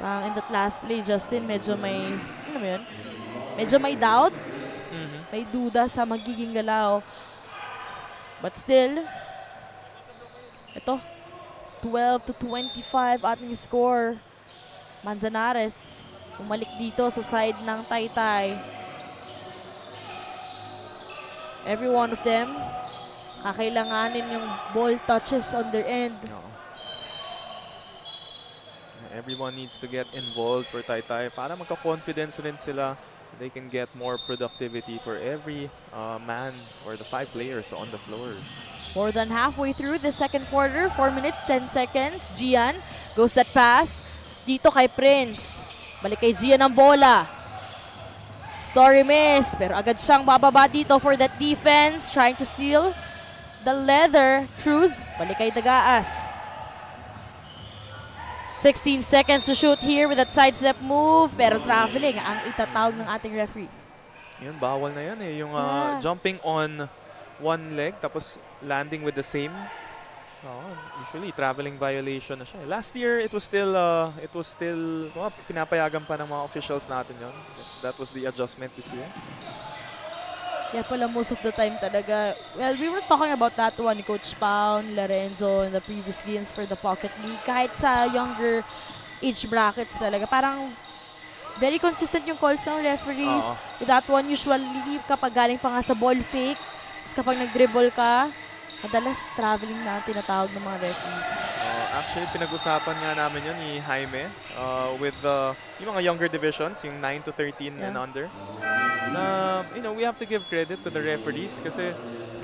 In that last play, Justin, medyo may, ano mo yun? Medyo may doubt. May duda sa magiging galaw. But still, ito, 12 to 25 ating score. Manzanares, umalik dito sa side ng TAYTAY. Every one of them, kakailanganin yung ball touches on their end. Everyone needs to get involved for TAYTAY para magka-confidence rin sila. They can get more productivity for every man or the 5 players on the floor. More than halfway through the second quarter, 4 minutes, 10 seconds. Gian goes that pass. Dito kay Prince. Balik kay Gian ang bola. Sorry, miss. Pero agad siyang bababa dito for that defense. Trying to steal the leather. Cruz, balik kay Dagaas. 16 seconds to shoot here with that sidestep move. Pero traveling ang itatawag ng ating referee. Yun, bawal na yan eh. Yung jumping on one leg tapos landing with the same. Usually traveling violation na siya. Last year, it was still pinapayagan pa ng mga officials natin yun. That was the adjustment this year. Yeah, pala most of the time talaga. Well, we were talking about that one ni Coach Pao, Lorenzo in the previous games for the Pocket League. Kahit sa younger age brackets talaga, parang very consistent yung calls ng referees. With that one, usually kapag galing pa nga sa ball fake, tapos kapag nag-dribble ka, madalas traveling na tinatawag ng mga referees. Actually, pinag-usapan nga namin yun ni Jaime with yung mga younger divisions, yung 9 to 13 and under. Na, we have to give credit to the referees kasi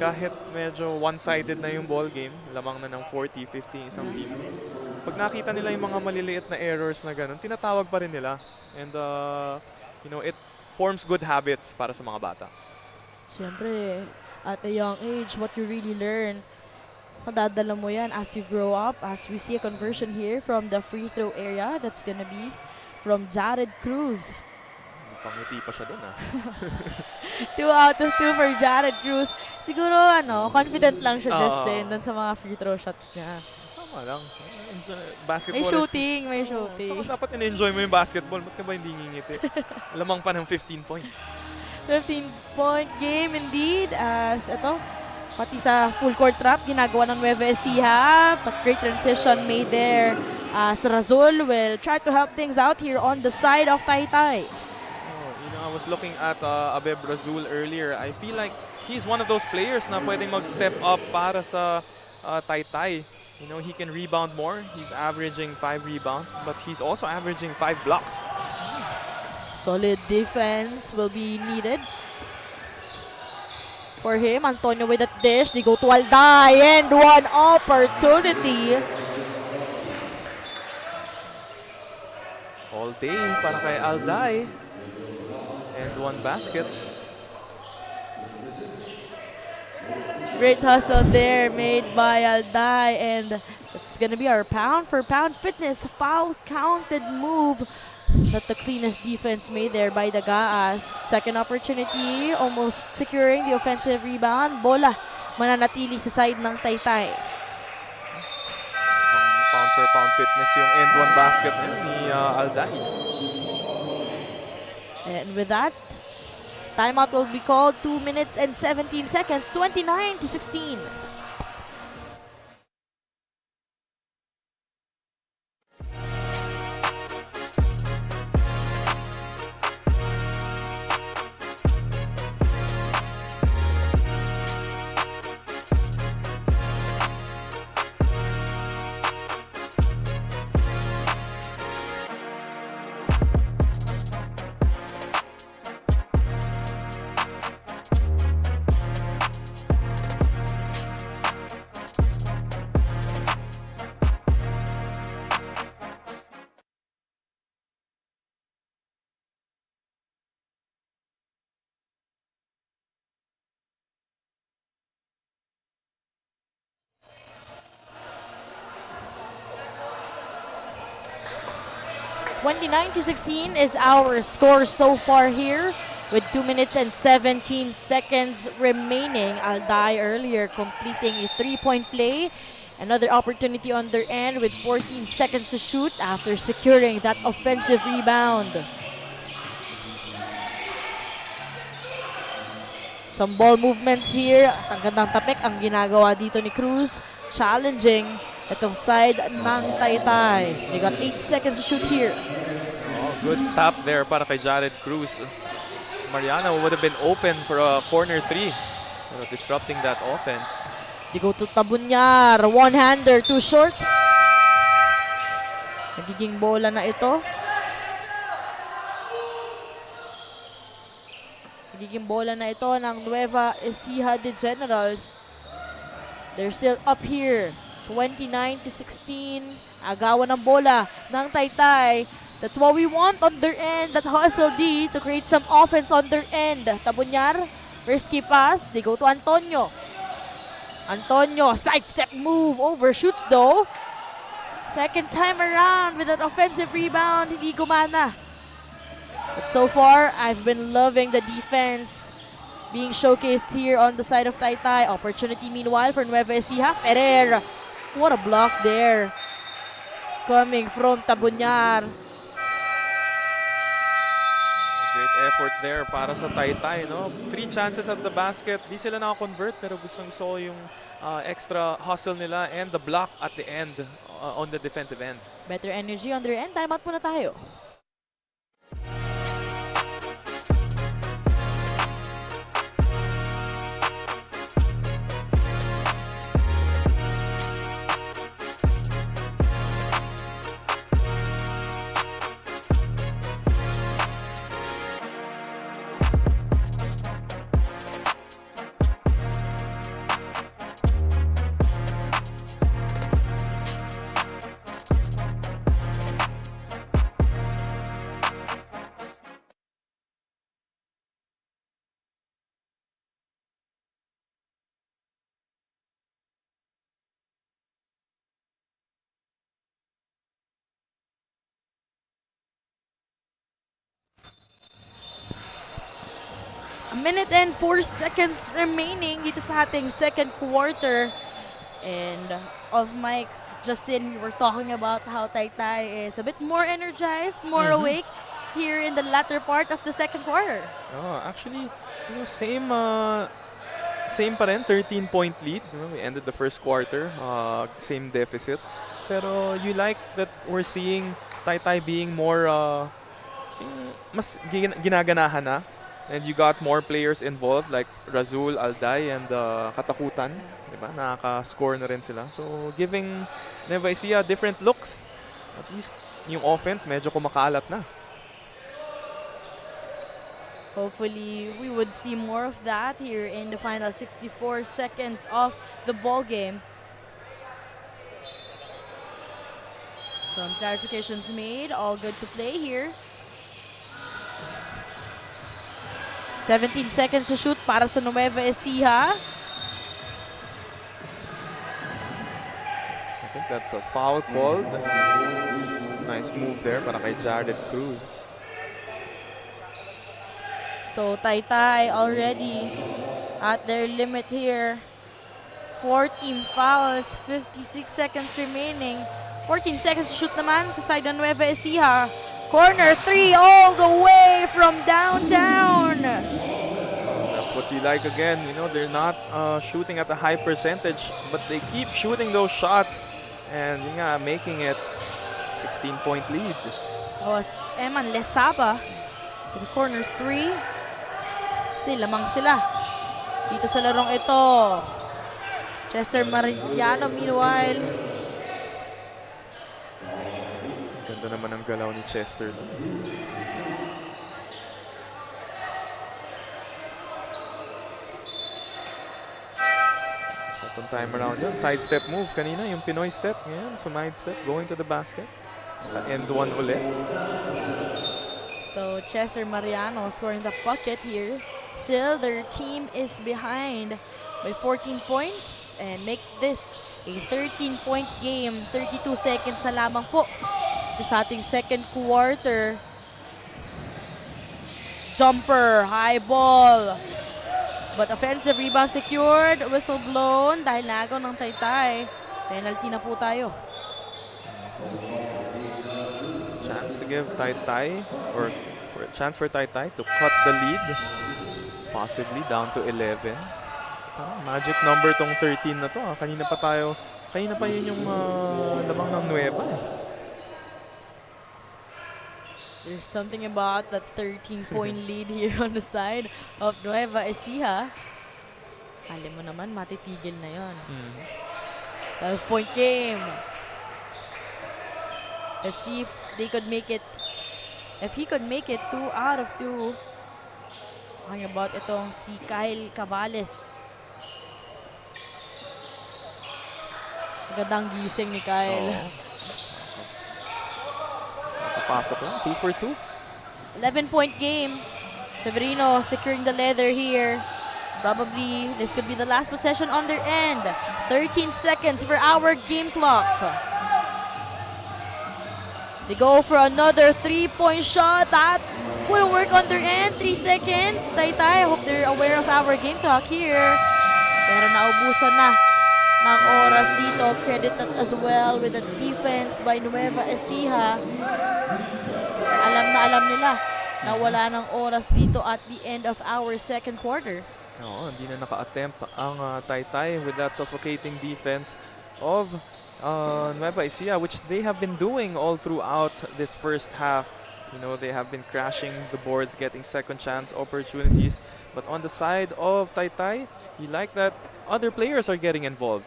kahit medyo one-sided na yung ball game, lamang na ng 40, 50 isang team. Pag nakita nila yung mga maliliit na errors na ganun, tinatawag pa rin nila. And, it forms good habits para sa mga bata. Siyempre, at a young age, what you really learn, madadala mo yan as you grow up. As we see a conversion here from the free throw area, that's gonna be from Jared Cruz. Pangiti pa siya dun, 2 out of 2 for Jared Cruz. Siguro, confident lang siya, Justin, dun sa mga free throw shots niya. Tama lang. Basketball may shooting. So, dapat in-enjoy mo yung basketball. Ba't ka ba hindi ngingiti? Lamang pa ng 15 points. 15-point game indeed. As ito, pati sa full court trap, ginagawa ng Nueva Ecija. But great transition made there. As Razul will try to help things out here on the side of TAYTAY. I was looking at Abeb Razul earlier. I feel like he's one of those players na pwedeng mag-step up para sa TAYTAY. He can rebound more. He's averaging 5 rebounds, but he's also averaging 5 blocks. Solid defense will be needed for him. Antonio with that dish. They go to Alday and one opportunity. All day para kay Alday. And one basket. Great hustle there made by Alday, and it's gonna be our pound for pound fitness foul counted move that the cleanest defense made there by the Gaas. Second opportunity, almost securing the offensive rebound. Bola mananatili sa side ng Taytay. Pound for pound fitness yung end one basket na yun ni Alday. And with that, timeout will be called. 2 minutes and 17 seconds, 29-16. (29-16) is our score so far here, with 2 minutes and 17 seconds remaining. Alday earlier completing a 3-point play. Another opportunity on their end with 14 seconds to shoot after securing that offensive rebound. Some ball movements here. Ang gandang tapik ang ginagawa dito ni Cruz. Challenging itong side ng Taytay. They got 8 seconds to shoot here. Oh, good tap there para kay Jared Cruz. Mariana would have been open for a corner three, disrupting that offense. They go to Tabunyar. One-hander, too short. Nagiging bola na ito. Nagiging bola na ito ng Nueva Ecija de Generals. They're still up here. 29-16. Agawan ng bola ng Taytay. That's what we want on their end. That hustle D to create some offense on their end. Tabunyar, risky pass. They go to Antonio. Antonio, sidestep move. Overshoots though. Second time around with that offensive rebound. Hindi gumana. But so far, I've been loving the defense being showcased here on the side of Taytay. Opportunity meanwhile for Nueva Ecija. Ferrer. What a block there. Coming from Tabunyar. Great effort there para sa Taytay, no? 3 chances at the basket. Di sila naka-convert pero gusto ko yung extra hustle nila and the block at the end on the defensive end. Better energy on their end. Timeout muna tayo. A minute and 4 seconds remaining dito sa ating second quarter. And off mic, Justin, we were talking about how Taytay is a bit more energized, more awake here in the latter part of the second quarter. Oh, actually, same pa rin, 13-point lead. We ended the first quarter, same deficit. Pero you like that we're seeing Taytay being more, mas ginaganahan na. And you got more players involved like Razul, Alday, and Katakutan. Diba? Nakaka-score na rin sila. So, giving Nueva Ecija different looks. At least, yung offense medyo kumakalat na. Hopefully, we would see more of that here in the final 64 seconds of the ball game. Some clarifications made. All good to play here. 17 seconds to shoot para sa Nueva Ecija. think that's a foul called. Nice move there para kay Jared Cruz. So Taytay already at their limit here. 14 fouls, 56 seconds remaining. 14 seconds to shoot naman sa side ng Nueva Ecija. Corner 3 all the way from downtown. That's what you like again. You know, they're not shooting at a high percentage, but they keep shooting those shots and yun nga, making it 16-point lead. Was Eman Lesaba in corner 3. Still lamang sila dito sa larong ito. Chester Mariano meanwhile. Ganda naman ang galaw ni Chester. Second time around yun. Side step move kanina, yung Pinoy step. Ngayon, side step, going to the basket. End one ulit. So Chester Mariano scoring the bucket here. Still, their team is behind by 14 points and make this a 13-point game. 32 seconds na lamang po ito sa ating second quarter. Jumper, high ball. But offensive rebound secured. Whistle blown dahil nagaw ng Taytay. Penalty na po tayo. Chance to give Taytay, or for a chance for Taytay to cut the lead. Possibly down to 11. Magic number tong 13 na to. Kanina pa yun yung lamang ng Nueva. There's something about that 13-point lead here on the side of Nueva Ecija. Alam mo naman, matitigil na yon. 12-point game. Let's see if they could make it. If he could make it 2 out of 2. Talking about itong si Kyle Cavales. Magandang gising ni Kyle. Nakapasok lang. 2 for 2. 11-point game. Severino securing the leather here. Probably this could be the last possession on their end. 13 seconds for our game clock. They go for another 3-point shot. That will work on their end. 3 seconds. Taytay, I hope they're aware of our game clock here. Pero naubusan na ng oras dito. Credited as well with the defense by Nueva Ecija. Alam nila na wala ng oras dito at the end of our second quarter. Oo, hindi na naka-attempt ang Taytay with that suffocating defense of Nueva Ecija, which they have been doing all throughout this first half. You know, they have been crashing the boards, getting second chance opportunities. But on the side of Taytay, you like that other players are getting involved.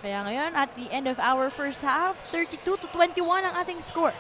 Kaya ngayon, at the end of our first half, 32-21 ang ating score.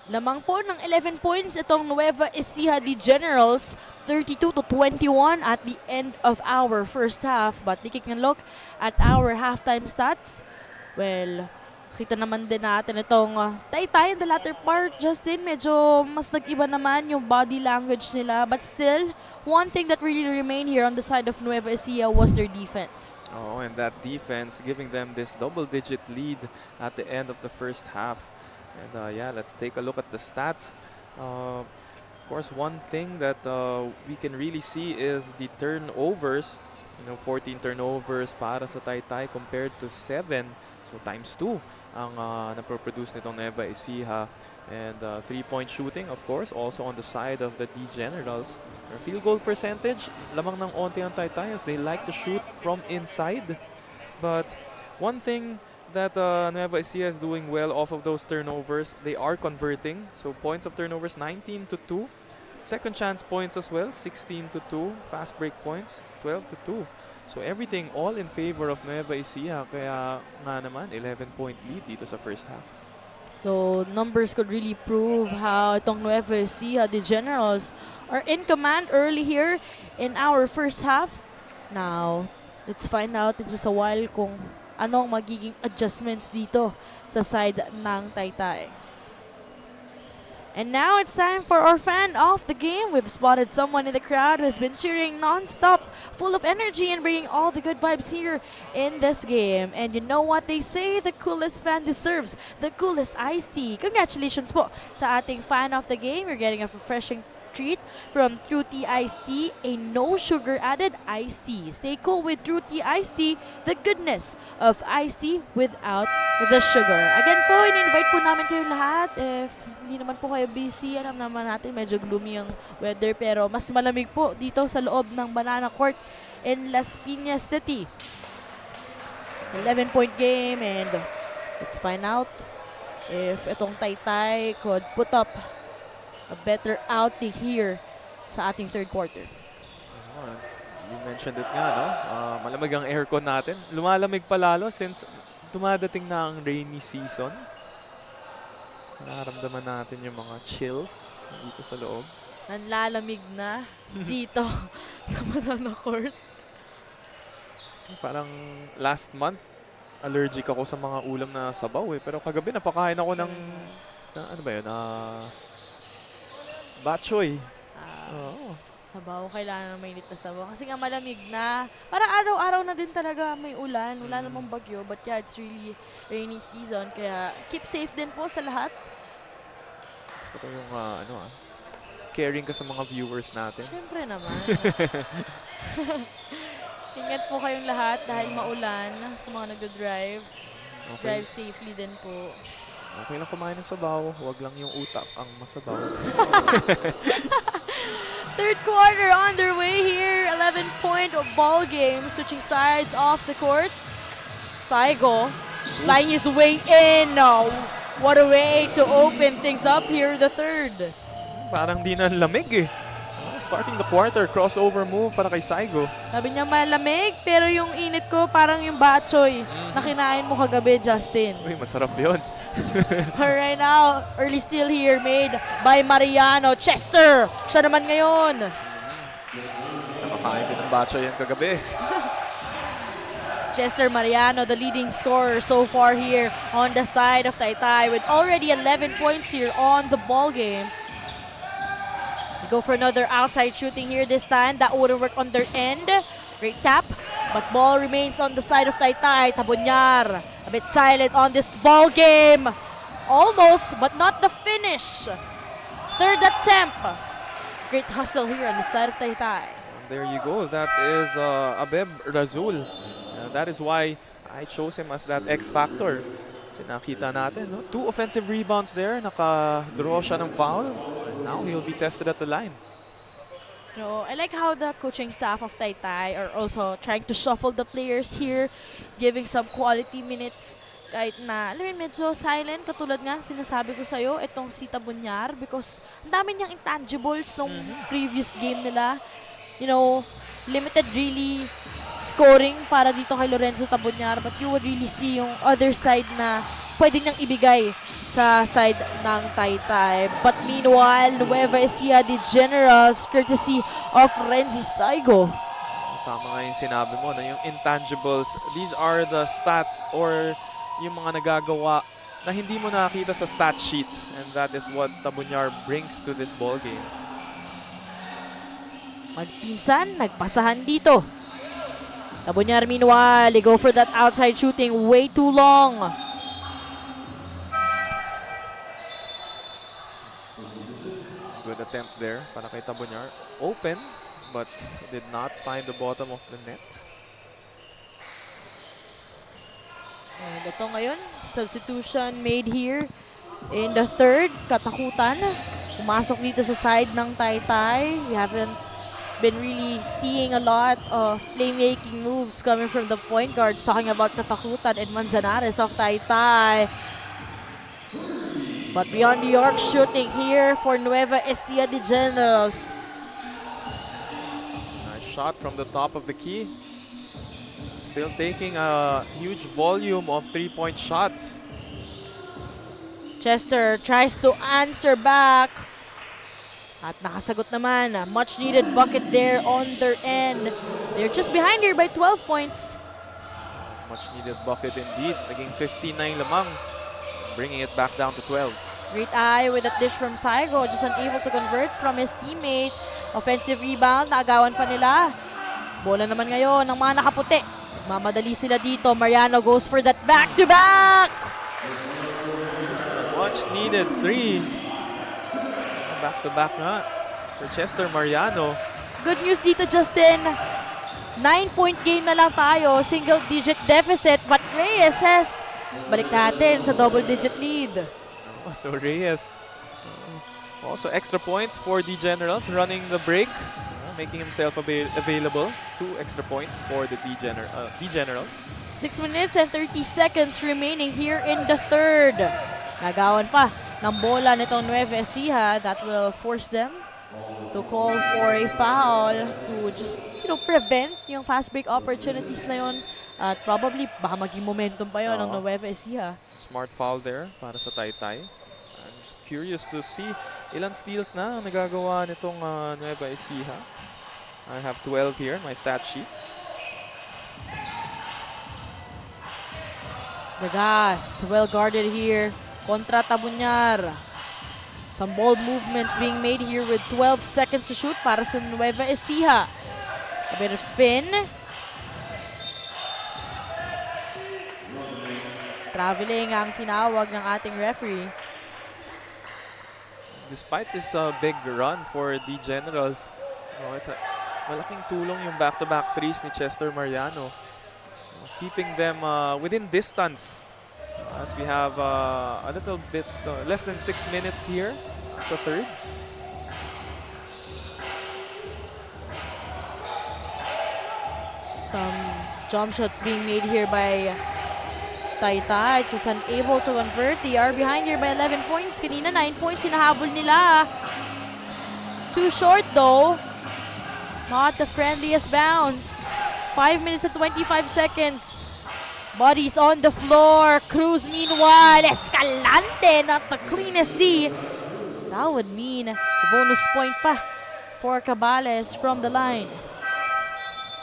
Lamang po ng 11 points itong Nueva Ecija Generals, 32-21 at the end of our first half. But taking a look at our halftime stats, well, kita naman din natin itong Taytay in the latter part. Justin, medyo mas nag-iba naman yung body language nila. But still, one thing that really remained here on the side of Nueva Ecija was their defense. Oh, and that defense giving them this double-digit lead at the end of the first half. And yeah, let's take a look at the stats. Of course, one thing that we can really see is the turnovers. 14 turnovers para sa Taytay compared to 7. So times 2 ang naproproduce nitong Nueva Ecija. And 3-point shooting, of course, also on the side of the Generals. Their field goal percentage, lamang ng onti ang Taytay as they like to shoot from inside. But one thing that Nueva Ecija is doing well off of those turnovers, they are converting. So points of turnovers, 19-2. Second chance points as well, 16-2. Fast break points, 12-2. So everything all in favor of Nueva Ecija. Kaya nga naman, 11-point lead dito sa first half. So numbers could really prove how itong Nueva Ecija Generals are in command early here in our first half. Now, let's find out in just a while kung anong magiging adjustments dito sa side ng Taytay. And now it's time for our fan of the game. We've spotted someone in the crowd who has been cheering non-stop, full of energy and bringing all the good vibes here in this game. And you know what they say, the coolest fan deserves the coolest iced tea. Congratulations po sa ating fan of the game. You're getting a refreshing treat from True Tea Iced Tea, a no sugar added iced tea. Stay cool with True Tea Iced Tea, the goodness of iced tea without the sugar. Again po, in-invite po namin kayo lahat. If hindi naman po kayo busy, alam naman natin medyo gloomy ang weather, pero mas malamig po dito sa loob ng Banana Court in Las Piñas City. 11-point game, and let's find out if itong Taytay could put up a better outing here sa ating third quarter. You mentioned it nga, no? Malamig ang aircon natin. Lumalamig pa lalo since dumadating na ang rainy season. Nararamdaman natin yung mga chills dito sa loob. Nanlalamig na dito sa Banana Court. Parang last month, allergic ako sa mga ulam na sabaw eh. Pero kagabi napakain ako ng, ano ba yun? Batchoy. Oo. Sabaw, kailangan ng mainit na sabaw. Kasi nga malamig na. Parang araw-araw na din talaga may ulan. Wala namang bagyo. But yeah, it's really rainy season. Kaya keep safe din po sa lahat. Gusto ko yung, caring ka sa mga viewers natin. Siyempre naman. Ingat po kayong lahat dahil maulan sa mga nagdo-drive. Okay. Drive safely din po. Okay lang kumain ng sabaw. Huwag lang yung utak ang masabaw. Third quarter underway here. 11-point ball game. Switching sides off the court. Saigo flying his way in. What a way to open things up here the third. Parang di na lamig eh. Starting the quarter, crossover move para kay Saigo. Sabi niya malamig, pero yung init ko parang yung batchoy na kinain mo kagabi, Justin. Uy, masarap yun. Right now, early steal here made by Mariano. Chester, siya naman ngayon. Nakakain din ng batcho yan kagabi. Chester Mariano, the leading scorer so far here on the side of Taytay with already 11 points here on the ball game. They go for another outside shooting here this time. That wouldn't work on their end. Great tap. But ball remains on the side of Taytay. Tabunyar, a bit silent on this ball game. Almost, but not the finish. Third attempt. Great hustle here on the side of Taytay. There you go. That is Abeb Razul. That is why I chose him as that X factor. Kasi nakita natin, no? 2 offensive rebounds there. Naka-draw siya ng foul. And now he'll be tested at the line. No, I like how the coaching staff of Taytay are also trying to shuffle the players here, giving some quality minutes. Kahit na, alam mo, medyo silent, katulad nga, sinasabi ko sa'yo, itong si Tabunyar, because ang dami niyang intangibles nung previous game nila. You know, limited really scoring para dito kay Lorenzo Tabunyar, but you would really see yung other side na pwede niyang ibigay sa side ng Taytay. But meanwhile, Nueva Ecija, the Generals, courtesy of Renzi Saigo. Tama nga yung sinabi mo, na yung intangibles, these are the stats or yung mga nagagawa na hindi mo nakita sa stat sheet. And that is what Tabunyar brings to this ball game. Magpinsan, nagpasahan dito. Tabunyar meanwhile, they go for that outside shooting way too long. Good attempt there para kay Tabunyar. Open, but did not find the bottom of the net. And ito ngayon, substitution made here in the third. Katakutan. Pumasok dito sa side ng Taytay. We haven't been really seeing a lot of playmaking moves coming from the point guards. Talking about Katakutan and Manzanares of Taytay. But beyond the arc, shooting here for Nueva Ecija, the Generals. Nice shot from the top of the key. Still taking a huge volume of three-point shots. Chester tries to answer back. At nakasagot naman. A much needed bucket there on their end. They're just behind here by 12 points. Much needed bucket indeed. Naging 59 lamang. Bringing it back down to 12. Great eye with that dish from Saigo. Just unable to convert from his teammate. Offensive rebound. Naagawan pa nila. Bola naman ngayon ng mga nakaputi. Mamadali sila dito. Mariano goes for that back-to-back. Much needed three. Back-to-back na for Chester Mariano. Good news dito, Justin. 9-point game na lang tayo. Single-digit deficit. But Reyes has balik natin sa double-digit lead. So Reyes, also extra points for the Generals, running the break, making himself available. 2 extra points for the Generals. 6 minutes and 30 seconds remaining here in the third. Nagawan pa ng bola nitong Nueva Ecija. That will force them to call for a foul to just, prevent yung fast break opportunities na yon. At probably, baka maging momentum pa yon ng Nueva Ecija. Smart foul there para sa Taytay. I'm just curious to see ilan steals na ang nagagawa nitong Nueva Ecija. I have 12 here, my stat sheet. The gas, well guarded here. Kontra Tabunyar. Some bold movements being made here with 12 seconds to shoot para sa Nueva Ecija. A bit of spin. Traveling ang tinawag ng ating referee. Despite this big run for the Generals, malaking tulong yung back-to-back threes ni Chester Mariano. Keeping them within distance as we have a little bit less than 6 minutes here sa third. Some jump shots being made here by Taytay, just unable to convert. They are behind here by 11 points. Kanina 9 points hinahabol nila. Too short though. Not the friendliest bounce. 5 minutes and 25 seconds. Bodies on the floor. Cruz meanwhile. Escalante, not the cleanest D. That would mean a bonus point pa for Cabales from the line.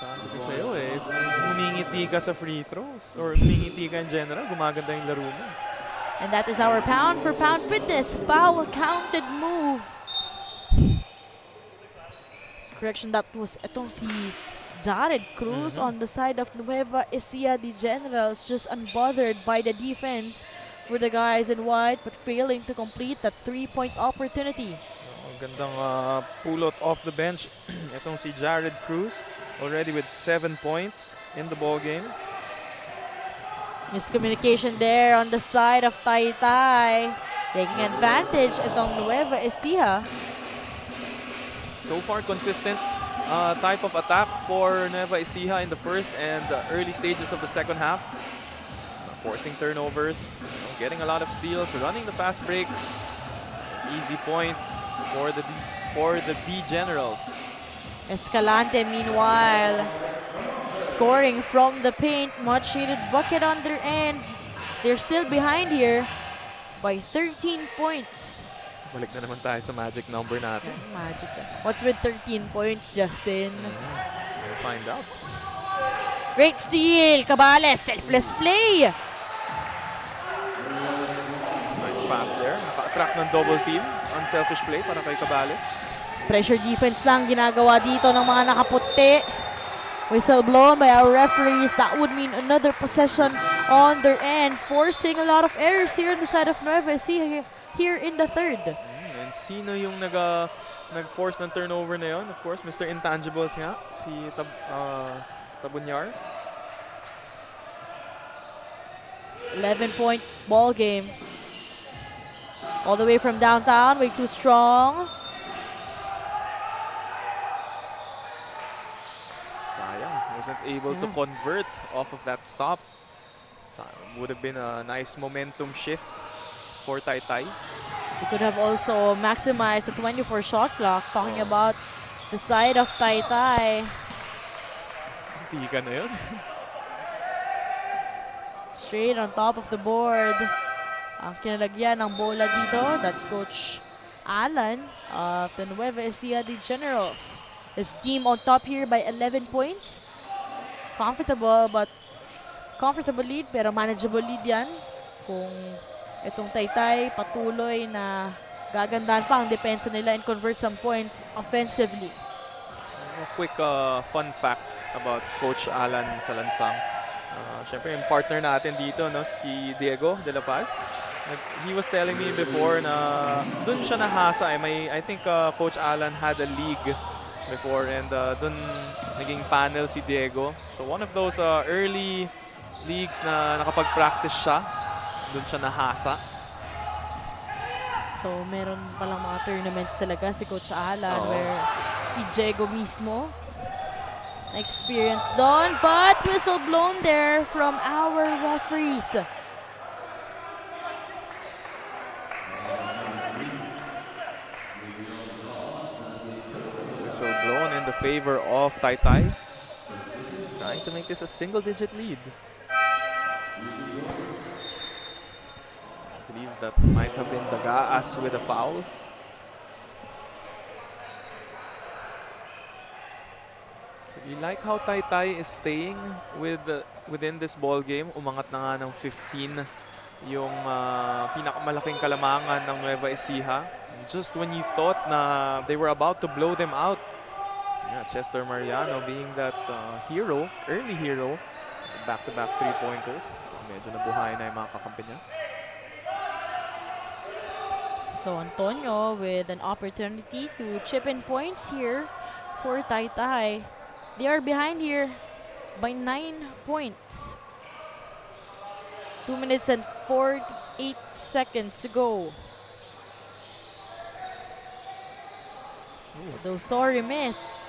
Sabi ko sa'yo if humingiti ka sa free throws or humingiti ka in general, gumaganda yung laro mo. And that is our pound for pound fitness. Foul counted move. Correction, that was itong si Jared Cruz on the side of Nueva Ecija, the Generals, just unbothered by the defense for the guys in white, but failing to complete that 3-point opportunity. Gandang pulot off the bench. Itong si Jared Cruz, already with 7 points in the ball game. Miscommunication there on the side of Taytay. Taking advantage itong Nueva Ecija. So far, consistent type of attack for Nueva Ecija in the first and early stages of the second half. Forcing turnovers, getting a lot of steals, running the fast break. Easy points for the D Generals. Escalante, meanwhile, scoring from the paint. Much needed bucket on their end. They're still behind here. by 13 points. Balik na naman tayo sa magic number natin. Magic. What's with 13 points, Justin? We'll find out. Great steal, Cabales, selfless play. Nice pass there. Naka-attract ng double team. Unselfish play para kay Cabales. Pressure defense lang ginagawa dito ng mga nakaputi. Whistle blown by our referees. That would mean another possession on their end, forcing a lot of errors here on the side of Nueva Ecija here in the third. And sino yung nag-force ng turnover na yun? Of course, Mr. Intangibles nga, si Tabunyar. 11-point ball game. All the way from downtown, way too strong. Sayang, wasn't able to convert off of that stop. Would have been a nice momentum shift for TAYTAY. We could have also maximized the 24 shot clock. Talking about the side of TAYTAY. Hindi ka na yun. Straight on top of the board. Ang kinalagyan ng bola dito, that's Coach Alan of the Nueva Ecija Generals. His team on top here by 11 points. Comfortable lead, pero manageable lead yan. Kung itong TAYTAY patuloy na gagandahan pa ang depensa nila and convert some points offensively. A quick fun fact about Coach Alan Salansang. Siyempre, yung partner natin dito, no, si Diego de la Paz. He was telling me before na dun siya nahasa. I think Coach Alan had a league before and dun naging panel si Diego. So one of those early leagues na nakapag-practice siya, dun siya nahasa. So meron palang mga tournaments talaga si Coach Alan where si Diego mismo experience doon, but whistle blown there from our referees. Whistle blown in the favor of TAYTAY. Trying to make this a single-digit lead. I believe that might have been Dagaas with a foul. So you like how TAYTAY is staying within this ball game. Umangat na nga ng 15 yung pinakamalaking kalamangan ng Nueva Ecija. Just when you thought na they were about to blow them out. Yeah, Chester Mariano being that early hero. Back-to-back three-pointers. So medyo nabuhay na yung mga kakampi niya. So Antonio with an opportunity to chip in points here for TAYTAY. They are behind here by 9 points. 2 minutes and 48 seconds to go. Though sorry miss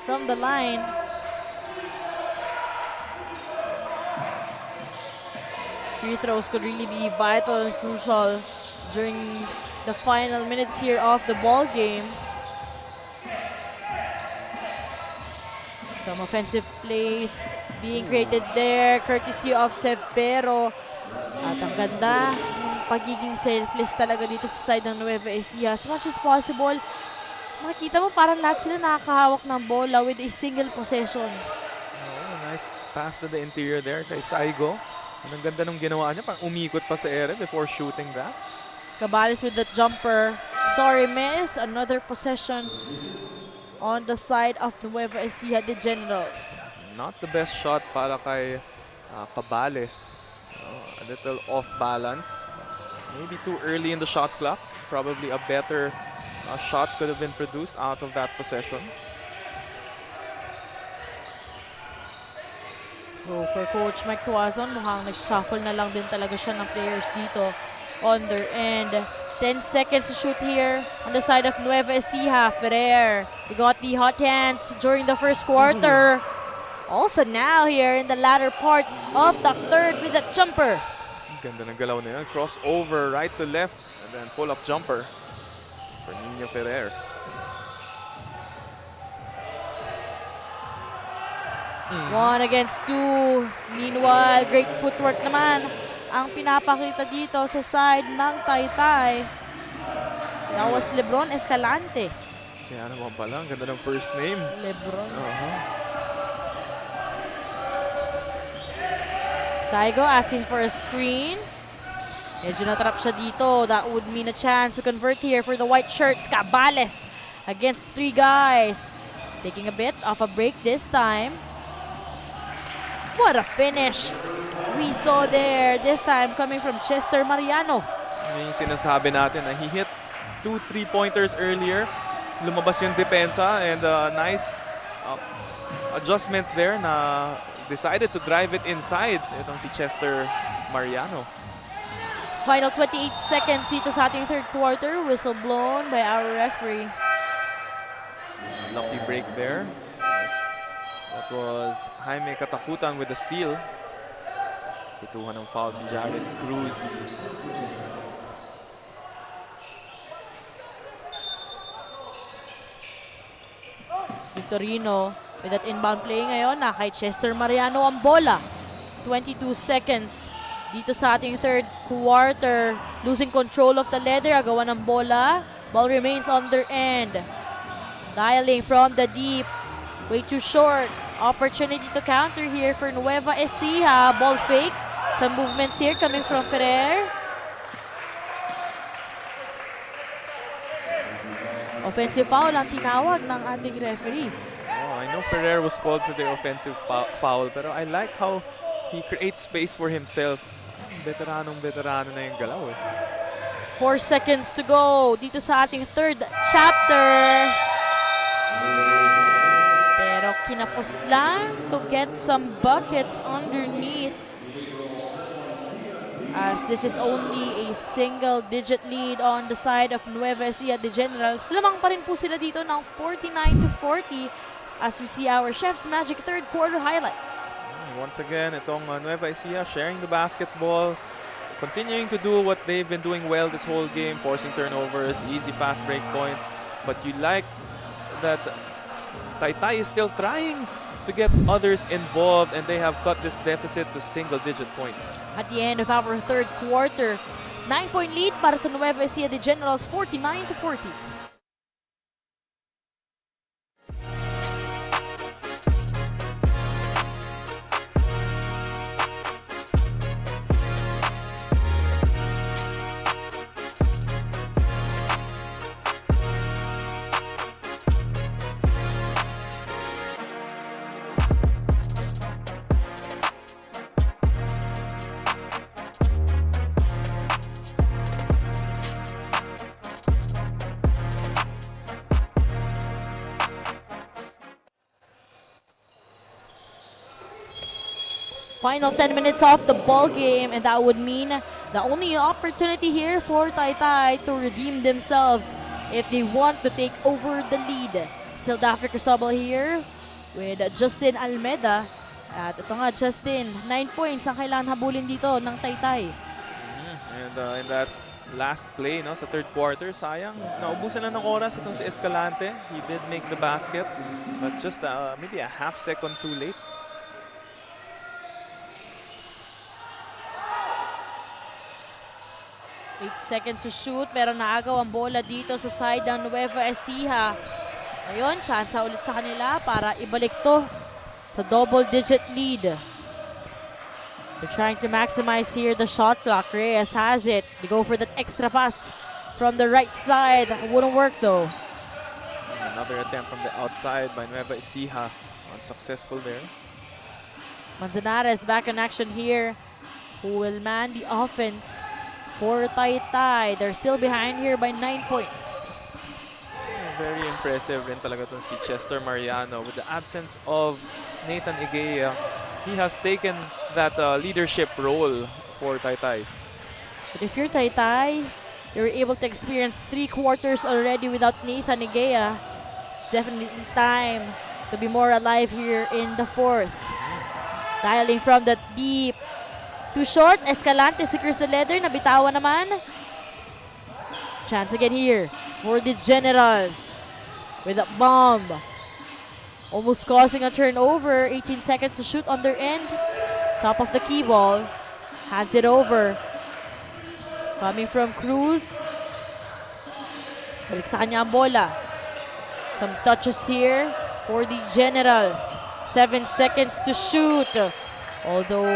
from the line. Free throws could really be vital and crucial during the final minutes here of the ball game. Some offensive plays being created there, courtesy of Severo. At ang ganda ng pagiging selfless talaga dito sa side ng Nueva Ecija. As much as possible, makikita mo parang lahat sila nakakahawak ng bola with a single possession. Nice pass to the interior there kay Saigo. Ang ganda nung ginawa niya, parang umikot pa sa ere before shooting that. Cabales with the jumper. Sorry miss, another possession on the side of Nueva Ecija Generals. Not the best shot para kay Cabales. A little off balance. Maybe too early in the shot clock. Probably a better shot could have been produced out of that possession. So for Coach Mike Tuazon, mukhang nag-shuffle na lang din talaga siya ng players dito on their end. 10 seconds to shoot here on the side of Nueva Ecija. Ferrer, he got the hot hands during the first quarter. Also now here in the latter part of the third with a jumper. Ganda ng galaw na yan. Crossover right to left and then pull-up jumper for Nino Ferrer. 1 against 2. Meanwhile, great footwork naman ang pinapakita dito sa side ng Taytay. That was Lebron Escalante. Kaya naman pala, ang ganda ng first name. Lebron. Uh-huh. Saigo asking for a screen. Medyo natrap siya dito. That would mean a chance to convert here for the white shirts. Cabales against 3 guys. Taking a bit of a break this time. What a finish we saw there. This time coming from Chester Mariano. Yun yung sinasabi natin na he hit 2 3-pointers earlier. Lumabas yung depensa and nice adjustment there na decided to drive it inside. Itong si Chester Mariano. Final 28 seconds dito sa ating third quarter. Whistle blown by our referee. Lucky break there. That was Jaime Katakutan with the steal. Pituhan ng foul si Jared Cruz. Victorino with that inbound play ngayon na kay Chester Mariano ang bola. 22 seconds dito sa ating third quarter. Losing control of the leather. Agawan ng bola. Ball remains on their end. Dialing from the deep. Way too short. Opportunity to counter here for Nueva Ecija. Ball fake. Some movements here coming from Ferrer. Offensive foul ang tinawag ng ating referee. Oh, I know Ferrer was called for the offensive foul, pero I like how he creates space for himself. Veteranong-veterano na yung galaw eh. 4 seconds to go dito sa ating third chapter. Pero kinapos lang to get some buckets underneath. As this is only a single-digit lead on the side of Nueva Ecija de Generals. Lamang pa rin po sila dito ng 49-40 as we see our Chef's Magic third quarter highlights. Once again, itong Nueva Ecija sharing the basketball, continuing to do what they've been doing well this whole game, forcing turnovers, easy fast break points. But you like that Taytay is still trying to get others involved and they have cut this deficit to single-digit points. At the end of our third quarter, 9-point lead para sa Nueva Ecija de Generals, 49-40. Final 10 minutes off the ball game, and that would mean the only opportunity here for Taytay to redeem themselves if they want to take over the lead. Still Daffy Cristobal here with Justin Almeda. At ito nga, Justin, 9 points ang kailangan habulin dito ng Taytay. And in that last play no, sa third quarter, sayang, naubusan na ng oras itong si Escalante. He did make the basket, but just maybe a half second too late. 8 seconds to shoot, pero naagaw ang bola dito sa side ng Nueva Ecija. Ngayon, chance ulit sa kanila para ibalik to sa double-digit lead. They're trying to maximize here the shot clock. Reyes has it. They go for that extra pass from the right side. Wouldn't work though. Another attempt from the outside by Nueva Ecija. Unsuccessful there. Manzanares back in action here. Who will man the offense for Taytay? They're still behind here by 9 points. Very impressive rin talaga itong si Chester Mariano. With the absence of Nathan Igea, he has taken that leadership role for Taytay. But if you're Taytay, you're able to experience 3 quarters already without Nathan Igea. It's definitely time to be more alive here in the fourth. Dialing from the deep. Too short. Escalante secures the leather. Nabitawan naman. Chance again here for the Generals with a bomb. Almost causing a turnover. 18 seconds to shoot on their end. Top of the key ball. Hands it over. Coming from Cruz. Balik sa kanya ang bola. Some touches here for the Generals. 7 seconds to shoot. Although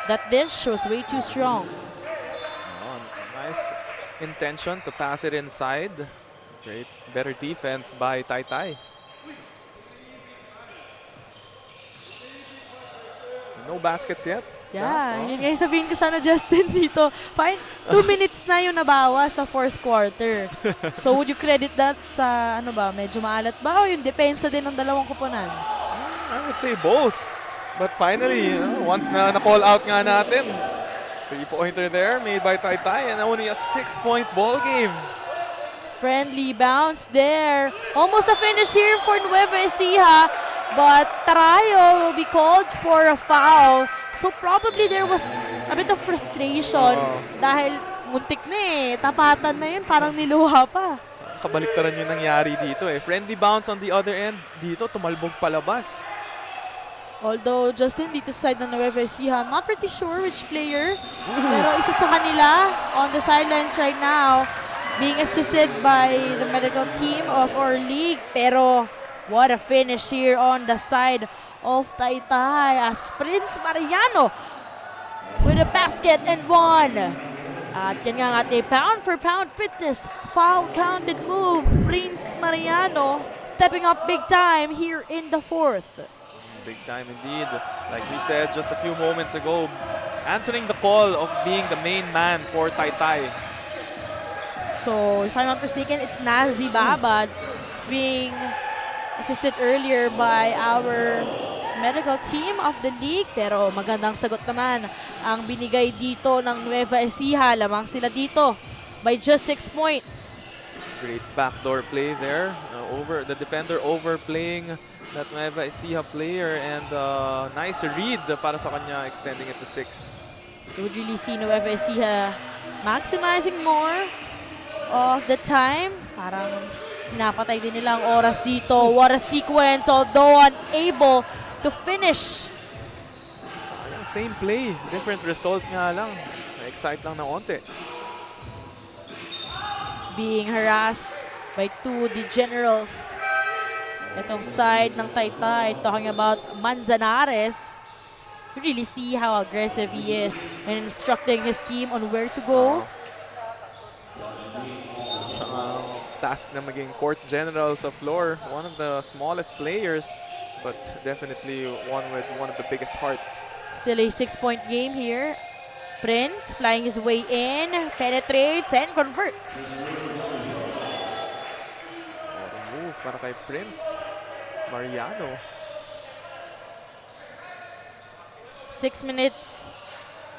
that dish was way too strong. Oh, nice intention to pass it inside. Great, better defense by TAYTAY. No baskets yet. Yeah, Oh. yun nga yung sabihin ko sana Justin dito. Fine, 2 minutes na yung nabawa sa fourth quarter. So would you credit that sa ano ba, medyo maalat ba o yung depensa din ng dalawang koponan? I would say both. But finally, once na-call out nga natin, 3-pointer there made by TAYTAY and only a 6-point ball game. Friendly bounce there. Almost a finish here for Nueva Ecija. But Tarayo will be called for a foul. So probably there was a bit of frustration dahil muntik na eh. Tapatan na yun, parang niluha pa. Kabaliktaran yung nangyari dito eh. Friendly bounce on the other end. Dito, tumalbog palabas. Although Justin, dito sa side ng Nueva Ecija, I'm not pretty sure which player. Pero isa sa kanila on the sidelines right now, being assisted by the medical team of our league. Pero what a finish here on the side of TAYTAY as Prince Mariano with a basket and one. At yan nga ang ating pound for pound fitness foul counted move. Prince Mariano stepping up big time here in the fourth. Big time indeed. Like we said just a few moments ago, answering the call of being the main man for TAYTAY. So if I'm not mistaken, it's Nazi Babad. It's being assisted earlier by our medical team of the league. Pero magandang sagot naman ang binigay dito ng Nueva Ecija. Lamang sila dito by just 6 points. Great backdoor play there. Over the defender overplaying that Nueva Ecija player and nice read para sa kanya extending it to 6. You would really see Nueva Ecija maximizing more of the time. Parang pinapatay din nilang oras dito. What a sequence, although unable to finish. Sayang, same play, different result nga lang. Na-excite lang na onte. Being harassed by the Generals. Itong side ng TAYTAY, talking about Manzanares. You really see how aggressive he is and instructing his team on where to go. Siyang task na maging court general sa floor. One of the smallest players, but definitely one with one of the biggest hearts. Still a 6-point game here. Prince flying his way in, penetrates and converts. What a move para kay Prince Mariano. 6 minutes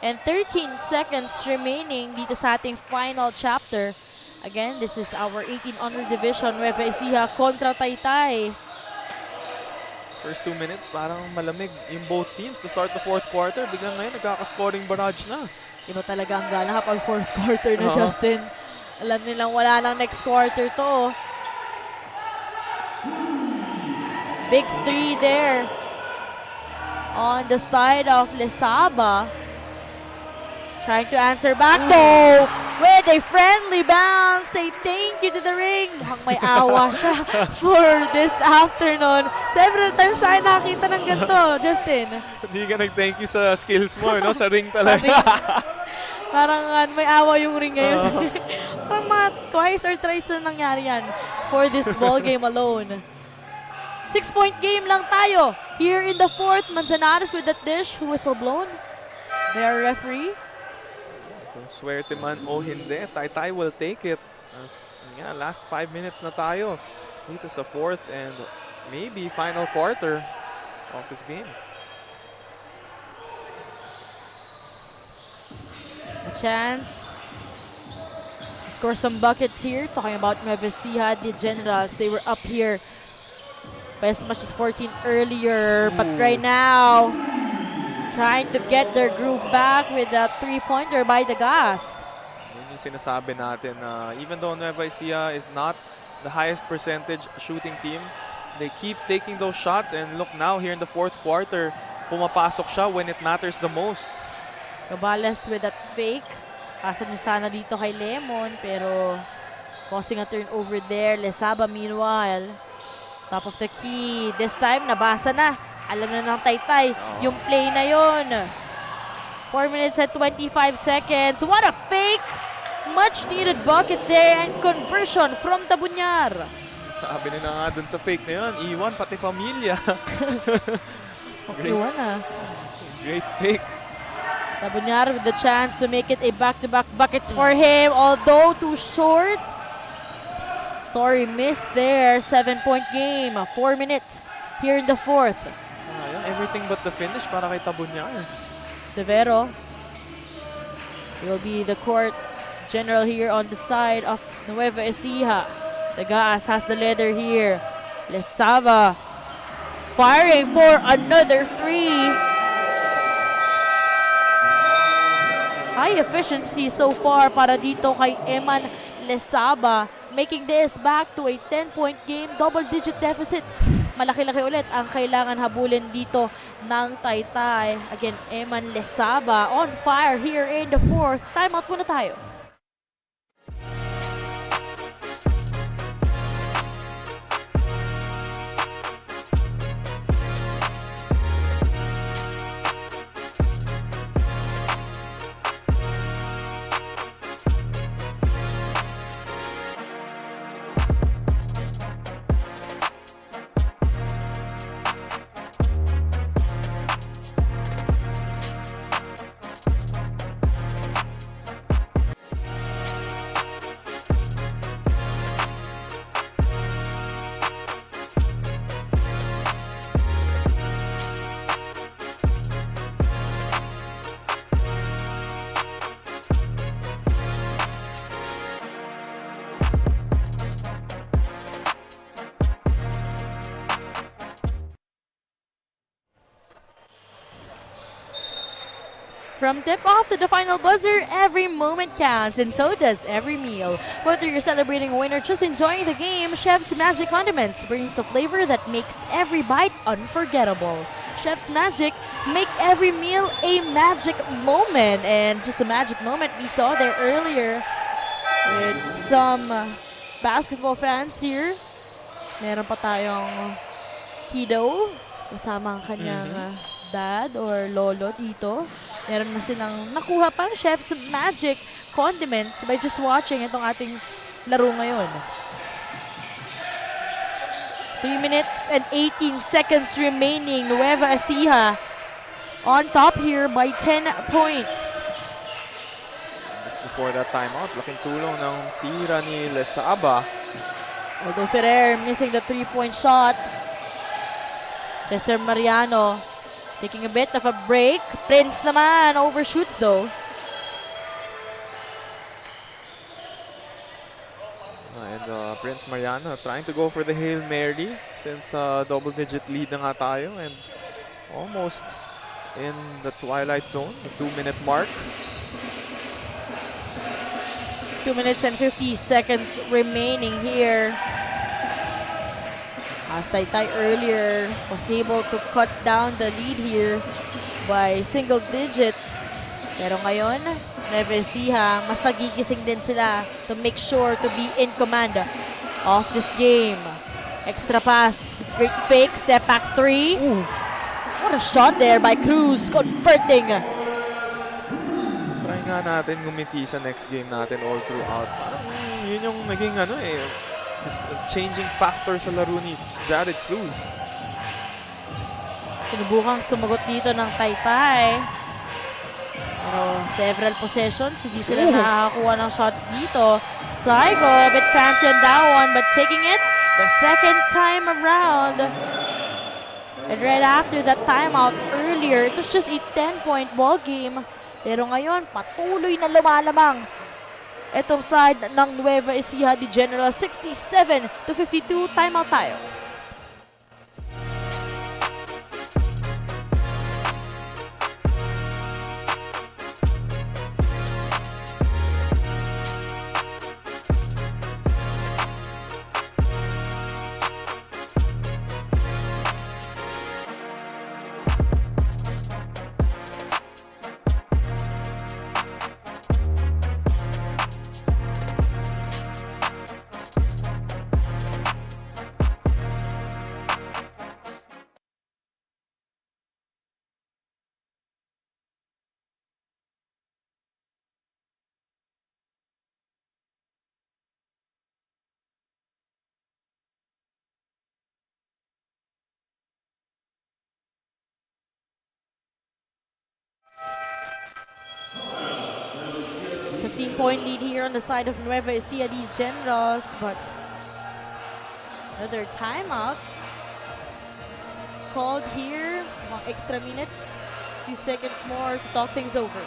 and 13 seconds remaining dito sa ating final chapter. Again, this is our 18 under division Nueva Ecija kontra TAYTAY. First 2 minutes, parang malamig yung both teams to start the fourth quarter. Biglang ngayon, nagkaka-scoring barrage na. Iba talaga ang gana kapag fourth quarter na, Justin. Alam nilang wala nang next quarter to. Big 3 there on the side of Lesaba. Trying to answer back though with a friendly bounce. Say thank you to the ring. Mukhang may awa siya for this afternoon. Several times tayo nakita ng ganito, Justin. Hindi ka nag-thank you sa skills mo, no? Sa ring talaga. Parang may awa yung ring ngayon. Parang mga twice or thrice na nangyari yan for this ball game alone. 6-point game lang tayo. Here in the fourth, Manzanares with that dish, whistle blown. Their referee. Kung swerte man o hindi, TAYTAY will take it. Yeah, last 5 minutes na tayo dito sa fourth and maybe final quarter of this game. A chance to score some buckets here. Talking about Nueva Ecija, the Generals. They were up here by as much as 14 earlier. But right now, trying to get their groove back with a 3-pointer by the Gas. Yun yung sinasabi natin na even though Nueva Ecija is not the highest percentage shooting team, they keep taking those shots and look now here in the fourth quarter, pumapasok siya when it matters the most. Cabales with that fake. Pasa niyo sana dito kay Lemon, pero causing a turnover there. Lesaba meanwhile, top of the key. This time, nabasa na. Alam na ng Taytay yung play na yon. 4 minutes and 25 seconds. What a fake! Much needed bucket there and conversion from Tabunyar. Sabi nila nga dun sa fake na yun, iwan pati pamilya. Iwan Great fake. Tabunyar with the chance to make it a back-to-back buckets for him, although too short. Sorry, missed there. 7-point game. 4 minutes here in the fourth. Ayun, everything but the finish para kay Tabunyar. Severo will be the court general here on the side of Nueva Ecija. The Gas has the leader here. Lesaba firing for another three. High efficiency so far para dito kay Eman Lesaba, making this back to a 10-point game, double-digit deficit. Malaki-laki ulit ang kailangan habulin dito ng Taytay. Again, Eman Lesaba on fire here in the fourth. Timeout muna tayo. From tip-off to the final buzzer, every moment counts, and so does every meal. Whether you're celebrating a win or just enjoying the game, Chef's Magic Condiments brings a flavor that makes every bite unforgettable. Chef's Magic, make every meal a magic moment. And just a magic moment we saw there earlier with some basketball fans here. Meron pa tayong kiddo kasama ang kanyang dad or lolo dito. Meron na silang nakuha pang Chef's Magic Condiments by just watching itong ating laro ngayon. 3 minutes and 18 seconds remaining. Nueva Ecija on top here by 10 points. Just before that timeout, laking tulong ng tira ni Lesaba. Although Ferrer missing the 3-point shot. Chester Mariano taking a bit of a break. Prince naman overshoots though. And Prince Mariano trying to go for the Hail Mary since double-digit lead na nga tayo and almost in the twilight zone, the 2-minute mark. 2 minutes and 50 seconds remaining here. As Taytay earlier was able to cut down the lead here by single digit. Pero ngayon, Nueva Ecija, mas nagigising din sila to make sure to be in command of this game. Extra pass, great fake, step back three. Ooh, what a shot there by Cruz, converting. Try nga natin ngumiti sa next game natin all throughout. Parang yun yung naging changing factor sa laro ni Jared Cruz. Sinubukang sumagot dito ng Taytay. Pero several possessions, hindi sila nakakakuha ng shots dito. Saigo, a bit fancy on that one, but taking it the second time around. And right after that timeout earlier, it was just a 10-point ball game. Pero ngayon, patuloy na lumalamang itong side ng Nueva Ecija, the General, 67-52. Timeout tayo. 15-point lead here on the side of Nueva Ecija Generals, but another timeout called here. Mga extra minutes, few seconds more to talk things over.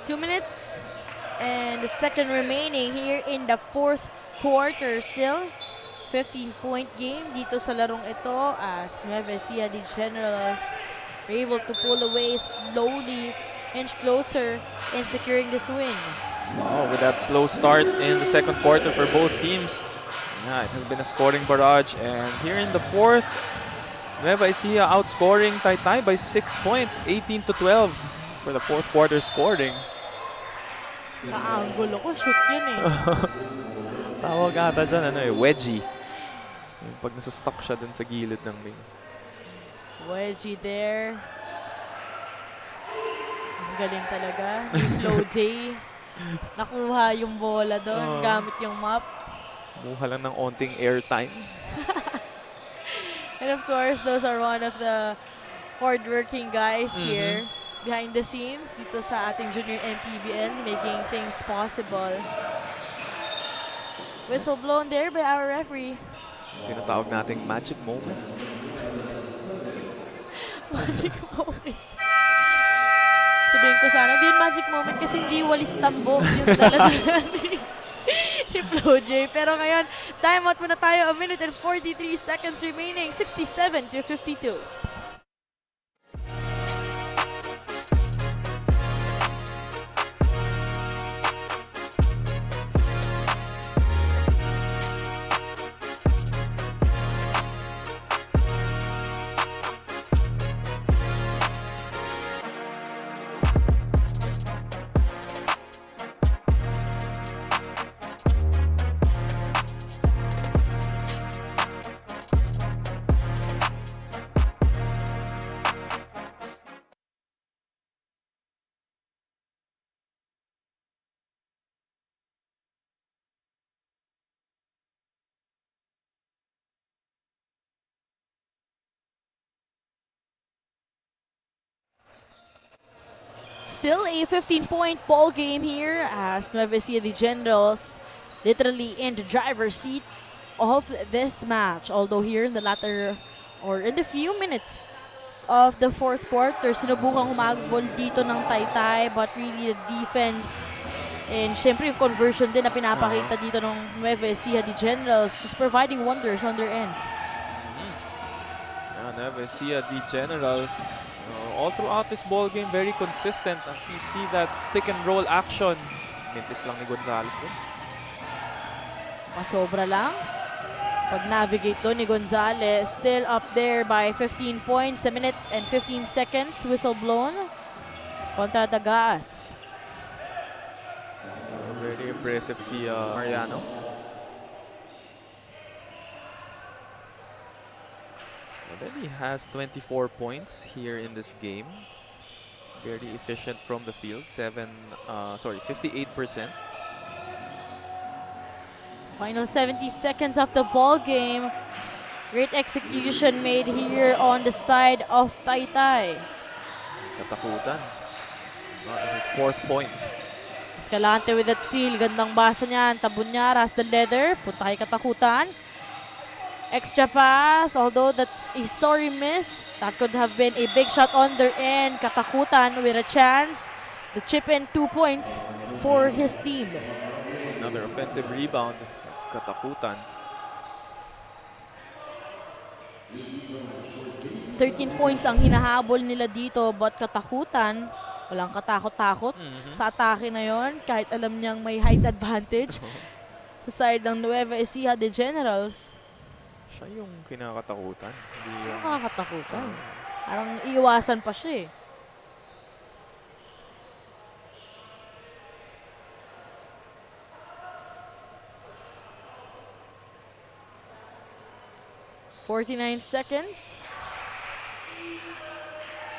Two minutes and the second remaining here in the fourth quarter. Still 15-point game dito sa larong ito as Nueva Ecija Generals are able to pull away slowly, inch closer in securing this win. Oh, with that slow start in the second quarter for both teams, yeah, it has been a scoring barrage. And here in the fourth, Nueva Ecija outscoring TAYTAY by 6 points, 18-12 for the fourth quarter scoring. Sa angulo ko, shoot yun eh. Tawag ata dyan, wedgie. Yung pag nasa-stuck siya dun sa gilid ng ring. Wedgie there. Ang galing talaga. Yung Flow J. Nakuha yung bola doon gamit yung map. Muha lang ng onting airtime. And of course, those are one of the hard-working guys here behind the scenes dito sa ating junior MPBL, making things possible. Whistle blown there by our referee. Tinatawag nating magic moment. Magic moment. Sabihin ko sana, din magic moment kasi hindi walis tambo yung talaga ni Flo J. Pero ngayon, timeout muna tayo. 1 minute and 43 seconds remaining. 67-52. Still a 15-point ball game here as Nueva Ecija Generals literally in the driver's seat of this match. Although here in the latter or in the few minutes of the fourth quarter, sinubukang humagbol dito ng TAYTAY, but really the defense and syempre yung conversion din na pinapakita dito ng Nueva Ecija Generals just providing wonders on their end. Nueva Ecija Generals all throughout this ball game, very consistent as you see that pick and roll action. Mintis lang ni Gonzales din. Pasobra lang. Pag-navigate doon ni Gonzales, still up there by 15 points, a minute and 15 seconds, whistle blown. Kontra Dagas. Very impressive si Mariano. Already has 24 points here in this game. Very efficient from the field. 58%. Final 70 seconds of the ball game. Great execution made here on the side of TAYTAY. Katakutan. His fourth point. Escalante with that steal. Gandang basa niyan. Tabunyar has the leather. Punta kay Katakutan. Extra pass, although that's a sorry miss. That could have been a big shot on their end. Katakutan with a chance to chip in 2 points for his team. Another offensive rebound. That's Katakutan. 13 points ang hinahabol nila dito, but Katakutan Walang katakot-takot Mhm. sa atake na yon, kahit alam niyang may height advantage sa side ng Nueva Ecija de Generals. Siya yung kinakatakutan. Hindi yung... Nakakatakutan. Parang iiwasan pa siya eh. .49 seconds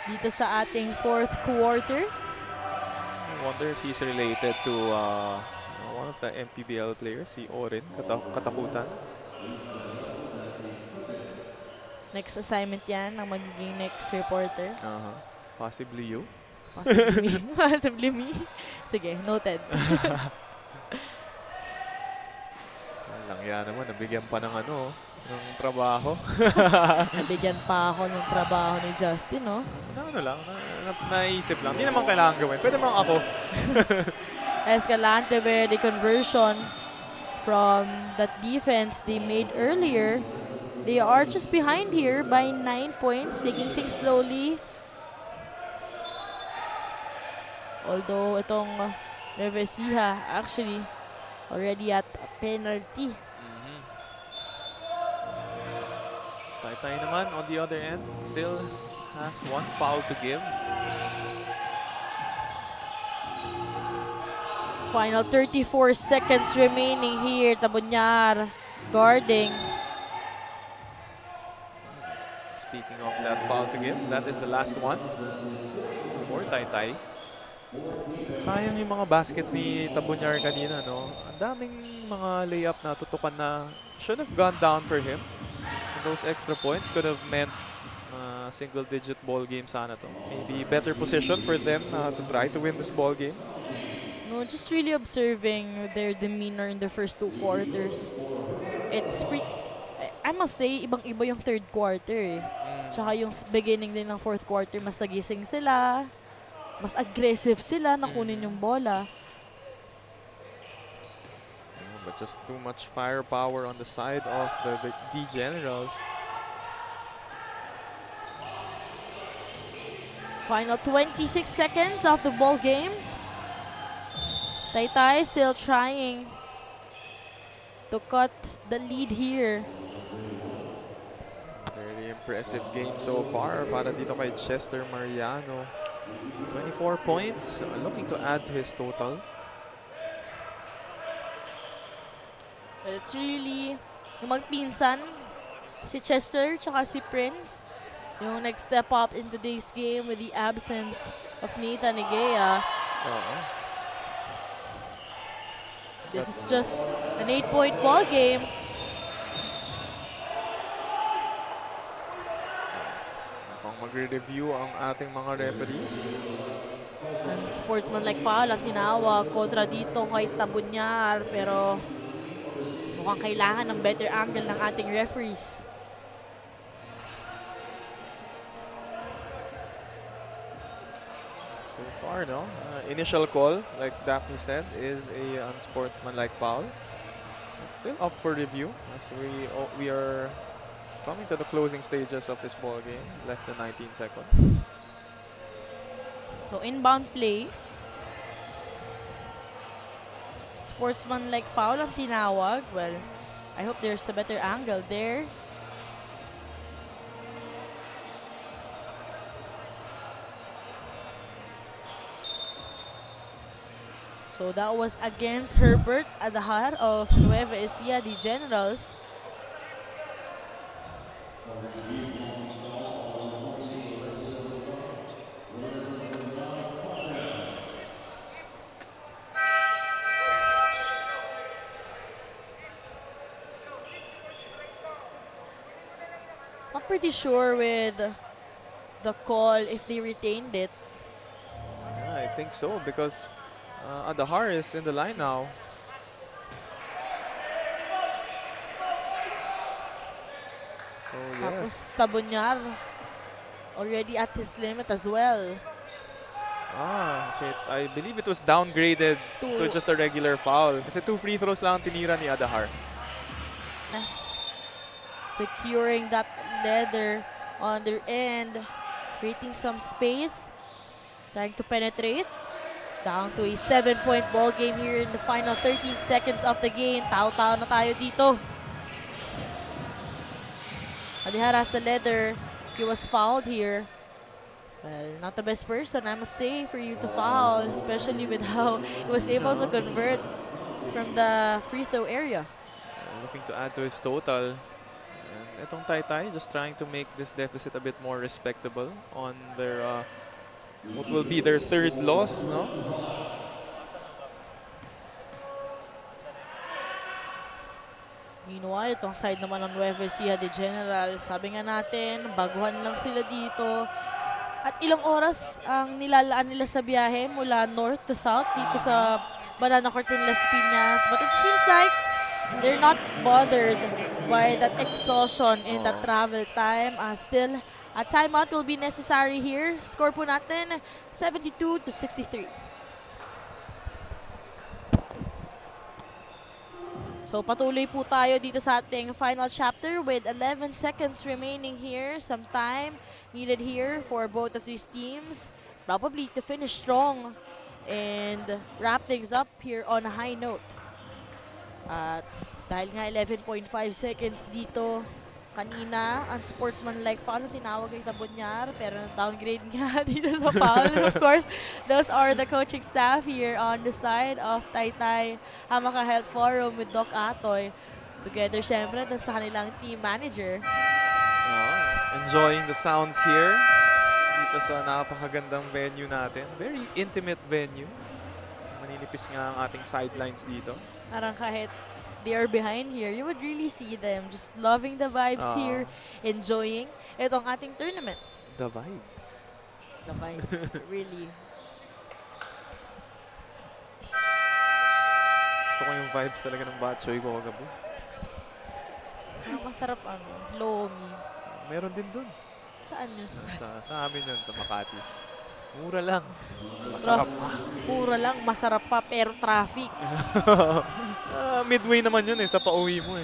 dito sa ating fourth quarter. I wonder if he's related to one of the MPBL players, si Orin, katakutan. Next assignment yan ng magiging next reporter. Possibly you. Possibly me. Possibly me. Sige, noted. Lang yan naman, nabigyan pa ng ng trabaho. Nabigyan pa ako ng trabaho ni Justin, no? Naisip lang. Hindi naman kailangan gawin. Pwede naman ako. Escalante where the conversion from that defense they made earlier. They are just behind here by 9 points, taking things slowly. Although itong Nueva Ecija actually already at a penalty. Taytay naman on the other end still has one foul to give. Final 34 seconds remaining here. Tabunyar guarding. Speaking of that foul to give, that is the last one for Taytay. Sayang yung mga baskets ni Tabunyar kanina, no? Ang daming mga layup na tutukan na should have gone down for him. Those extra points could have meant single-digit ball game sana to. Maybe better position for them to try to win this ball game. No, just really observing their demeanor in the first two quarters. It's I must say, ibang-iba yung third quarter eh. Tsaka yung beginning din ng fourth quarter, mas nagising sila, mas aggressive sila na kunin yung bola. But just too much firepower on the side of the D Generals. Final 26 seconds of the ball game. Taytay still trying to cut the lead here. Very impressive game so far para dito kay Chester Mariano. 24 points, looking to add to his total. But it's really yung magpinsan, si Chester tsaka si Prince, yung nag-step up in today's game with the absence of Nathan Igea. This is just an 8-point ball game. Mukhang magre-review ang ating mga referees. And sportsman-like foul ang tinawag kontra dito kay Tabunyar, pero mukhang kailangan ng better angle ng ating referees. So far, no? Initial call, like Daphne said, is a unsportsmanlike foul. It's still up for review as we are coming to the closing stages of this ball game. Less than 19 seconds. So inbound play. Sportsman-like foul ang tinawag. Well, I hope there's a better angle there. So that was against Herbert Adahar of Nueva Ecija de Generals. Not pretty sure with the call if they retained it. Yeah, I think so because Adahar is in the line now. So Tapos yes. Tabunyar already at his limit as well. Okay. I believe it was downgraded to just a regular foul. Kasi 2 free throws lang ang tinira ni Adahar. Securing that leather on their end, creating some space. Trying to penetrate. Down to a 7-point ball game here in the final 13 seconds of the game. Tao-tao na tayo dito. Adihara sa leather. He was fouled here. Well, not the best person, I must say, for you to foul, especially with how he was able to convert from the free throw area. Looking to add to his total. And itong TAYTAY just trying to make this deficit a bit more respectable on their what will be their third loss, no? Meanwhile, itong side naman ng Nueva Ecija de General, sabi nga natin, baguhan lang sila dito. At ilang oras ang nilalaan nila sa biyahe mula north to south dito sa Banana Court in Las Piñas. But it seems like they're not bothered by that exhaustion in that travel time. Still, a timeout will be necessary here. Score po natin, 72-63. So patuloy po tayo dito sa ating final chapter with 11 seconds remaining here. Some time needed here for both of these teams. Probably to finish strong and wrap things up here on a high note. At dahil nga 11.5 seconds dito, kanina, unsportsmanlike foul ang tinawag ay Tabonyar, pero downgrade nga dito sa foul. And of course, those are the coaching staff here on the side of TAYTAY Hamaka Health Forum with Doc Atoie. Together, syempre, dun sa kanilang team manager. Enjoying the sounds here dito sa napakagandang venue natin. Very intimate venue. Maninipis nga ang ating sidelines dito. Parang kahit they are behind here, you would really see them just loving the vibes here, enjoying itong ating tournament. The vibes. The vibes, really. Gusto ko yung vibes talaga ng batchoy ko kagabi. Masarap lomi. Meron din dun. Saan yun? Sa amin yun, sa Makati. Mura lang. Masarap pa. Mura lang, masarap pa, pero traffic. Midway naman yun sa pauwi mo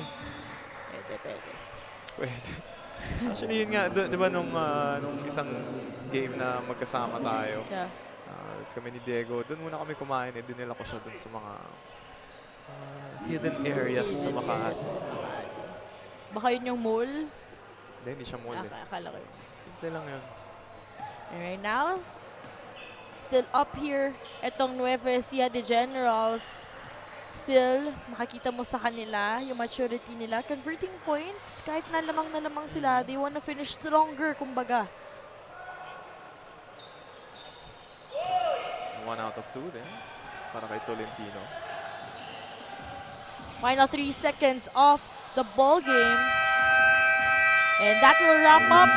Pwede. Pwede. Actually, yun nga, di ba nung isang game na magkasama tayo, Yeah. kami ni Diego, doon muna kami kumain, dinala ko siya doon sa mga hidden areas sa Makati. Baka yun yung mall? Hindi siya mall Akala ko yun. Simple lang yun. And right now, still up here, etong Nueva Ecija de Generals. Still, makakita mo sa kanila yung maturity nila. Converting points, kahit na lamang sila, they wanna finish stronger, kumbaga. 1 out of 2 din para kay Tolentino. Final 3 seconds of the ball game. And that will wrap up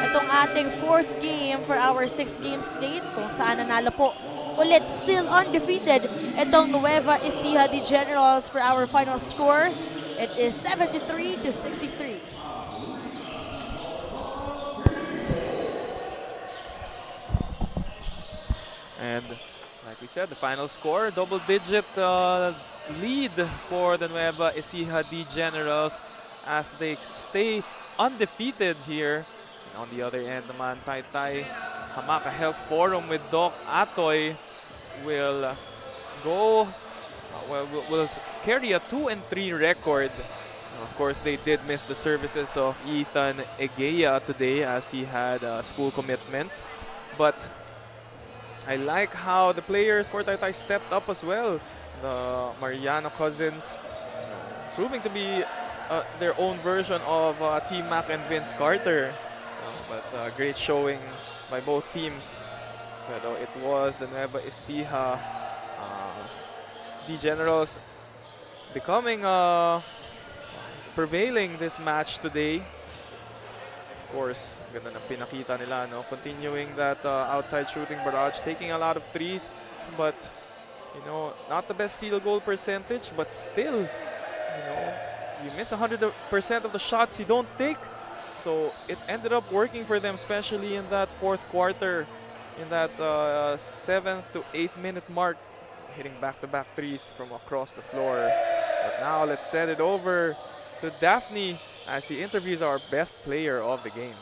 itong ating 4th game for our 6-game slate, kung saan nanalo po ulit, still undefeated, itong Nueva Ecija de Generals. For our final score, it is 73-63. And like we said, the final score, double-digit lead for the Nueva Ecija de Generals as they stay undefeated here. And on the other end naman, TAYTAY Hamaka Health Forum with Doc Atoie will will carry a 2-3 record. Of course, they did miss the services of Ethan Egea today as he had school commitments. But I like how the players for TAYTAY stepped up as well. The Mariano cousins proving to be their own version of Team Mac and Vince Carter. But great showing by both teams. Pero it was the Nueva Ecija de Generals becoming prevailing this match today. Of course, ganda na pinakita nila, no? Continuing that outside shooting barrage, taking a lot of threes, but you know, not the best field goal percentage, but still, you know, you miss 100% of the shots you don't take. So it ended up working for them, especially in that 4th quarter, in that 7th to 8th minute mark, hitting back-to-back threes from across the floor. But now let's send it over to Daphne as he interviews our best player of the game.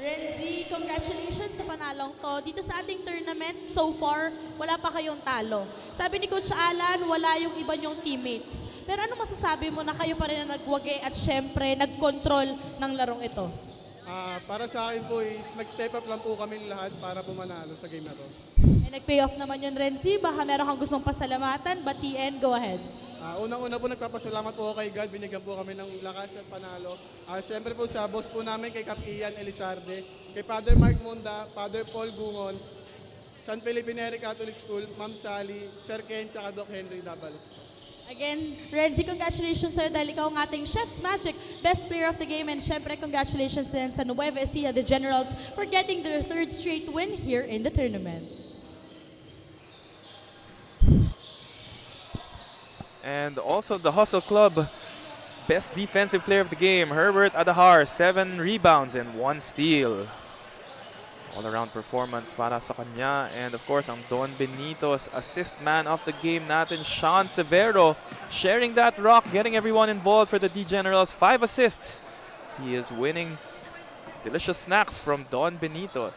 Renzi, congratulations sa panalong to. Dito sa ating tournament, so far, wala pa kayong talo. Sabi ni Coach Alan, wala yung iba niyong teammates. Pero ano masasabi mo na kayo pa rin na nagwagi at syempre nag-control ng larong ito? Para sa akin po is nag-step up lang po kami lahat para pumanalo sa game na to. Nag-pay off naman yun, Renzi. Baka meron kang gustong pasalamatan, batiin, go ahead. Unang-una po nagpapasalamat po kay God, binigyan po kami ng lakas at panalo. Siyempre po sa boss po namin, kay Kap Ian Elizarde, kay Father Mark Munda, Father Paul Gungon, San Felipe Neri Catholic School, Ma'am Sally, Sir Ken, tsaka Doc Henry Dabalos. Again, Renzi, congratulations sa'yo dahil ikaw ang ating Chef's Magic Best Player of the Game, and syempre congratulations din sa Nueva Ecija, the Generals, for getting their third straight win here in the tournament. And also the Hustle Club Best Defensive Player of the Game, Herbert Adahar, 7 rebounds and 1 steal. All-around performance para sa kanya. And of course, ang Don Benito's assist man of the game natin, Sean Severo, sharing that rock, getting everyone involved for the D Generals. 5 assists. He is winning delicious snacks from Don Benito.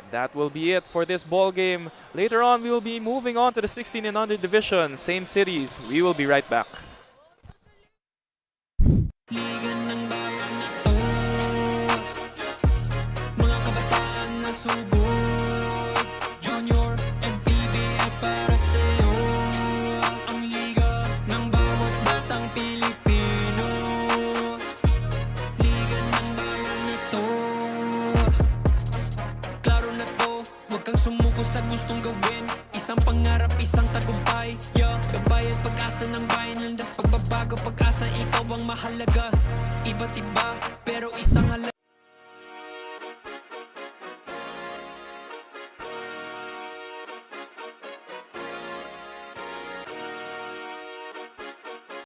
And that will be it for this ball game. Later on, we will be moving on to the 16 and under division, same cities. We will be right back. Liga ng bayan na to, mga kabataan na sugod, Junior, MPBL para sa'yo. Ang liga ng bawat batang Pilipino, Liga ng bayan na to. Klaro na to, huwag kang sumuko sa gustong gawin. Isang pangarap, isang tagumpay, yeah. Gabay at pag-asa ng bayan, landas pagbabago, pag-asa, ikaw ang mahalaga. Iba't iba, pero isang halaga.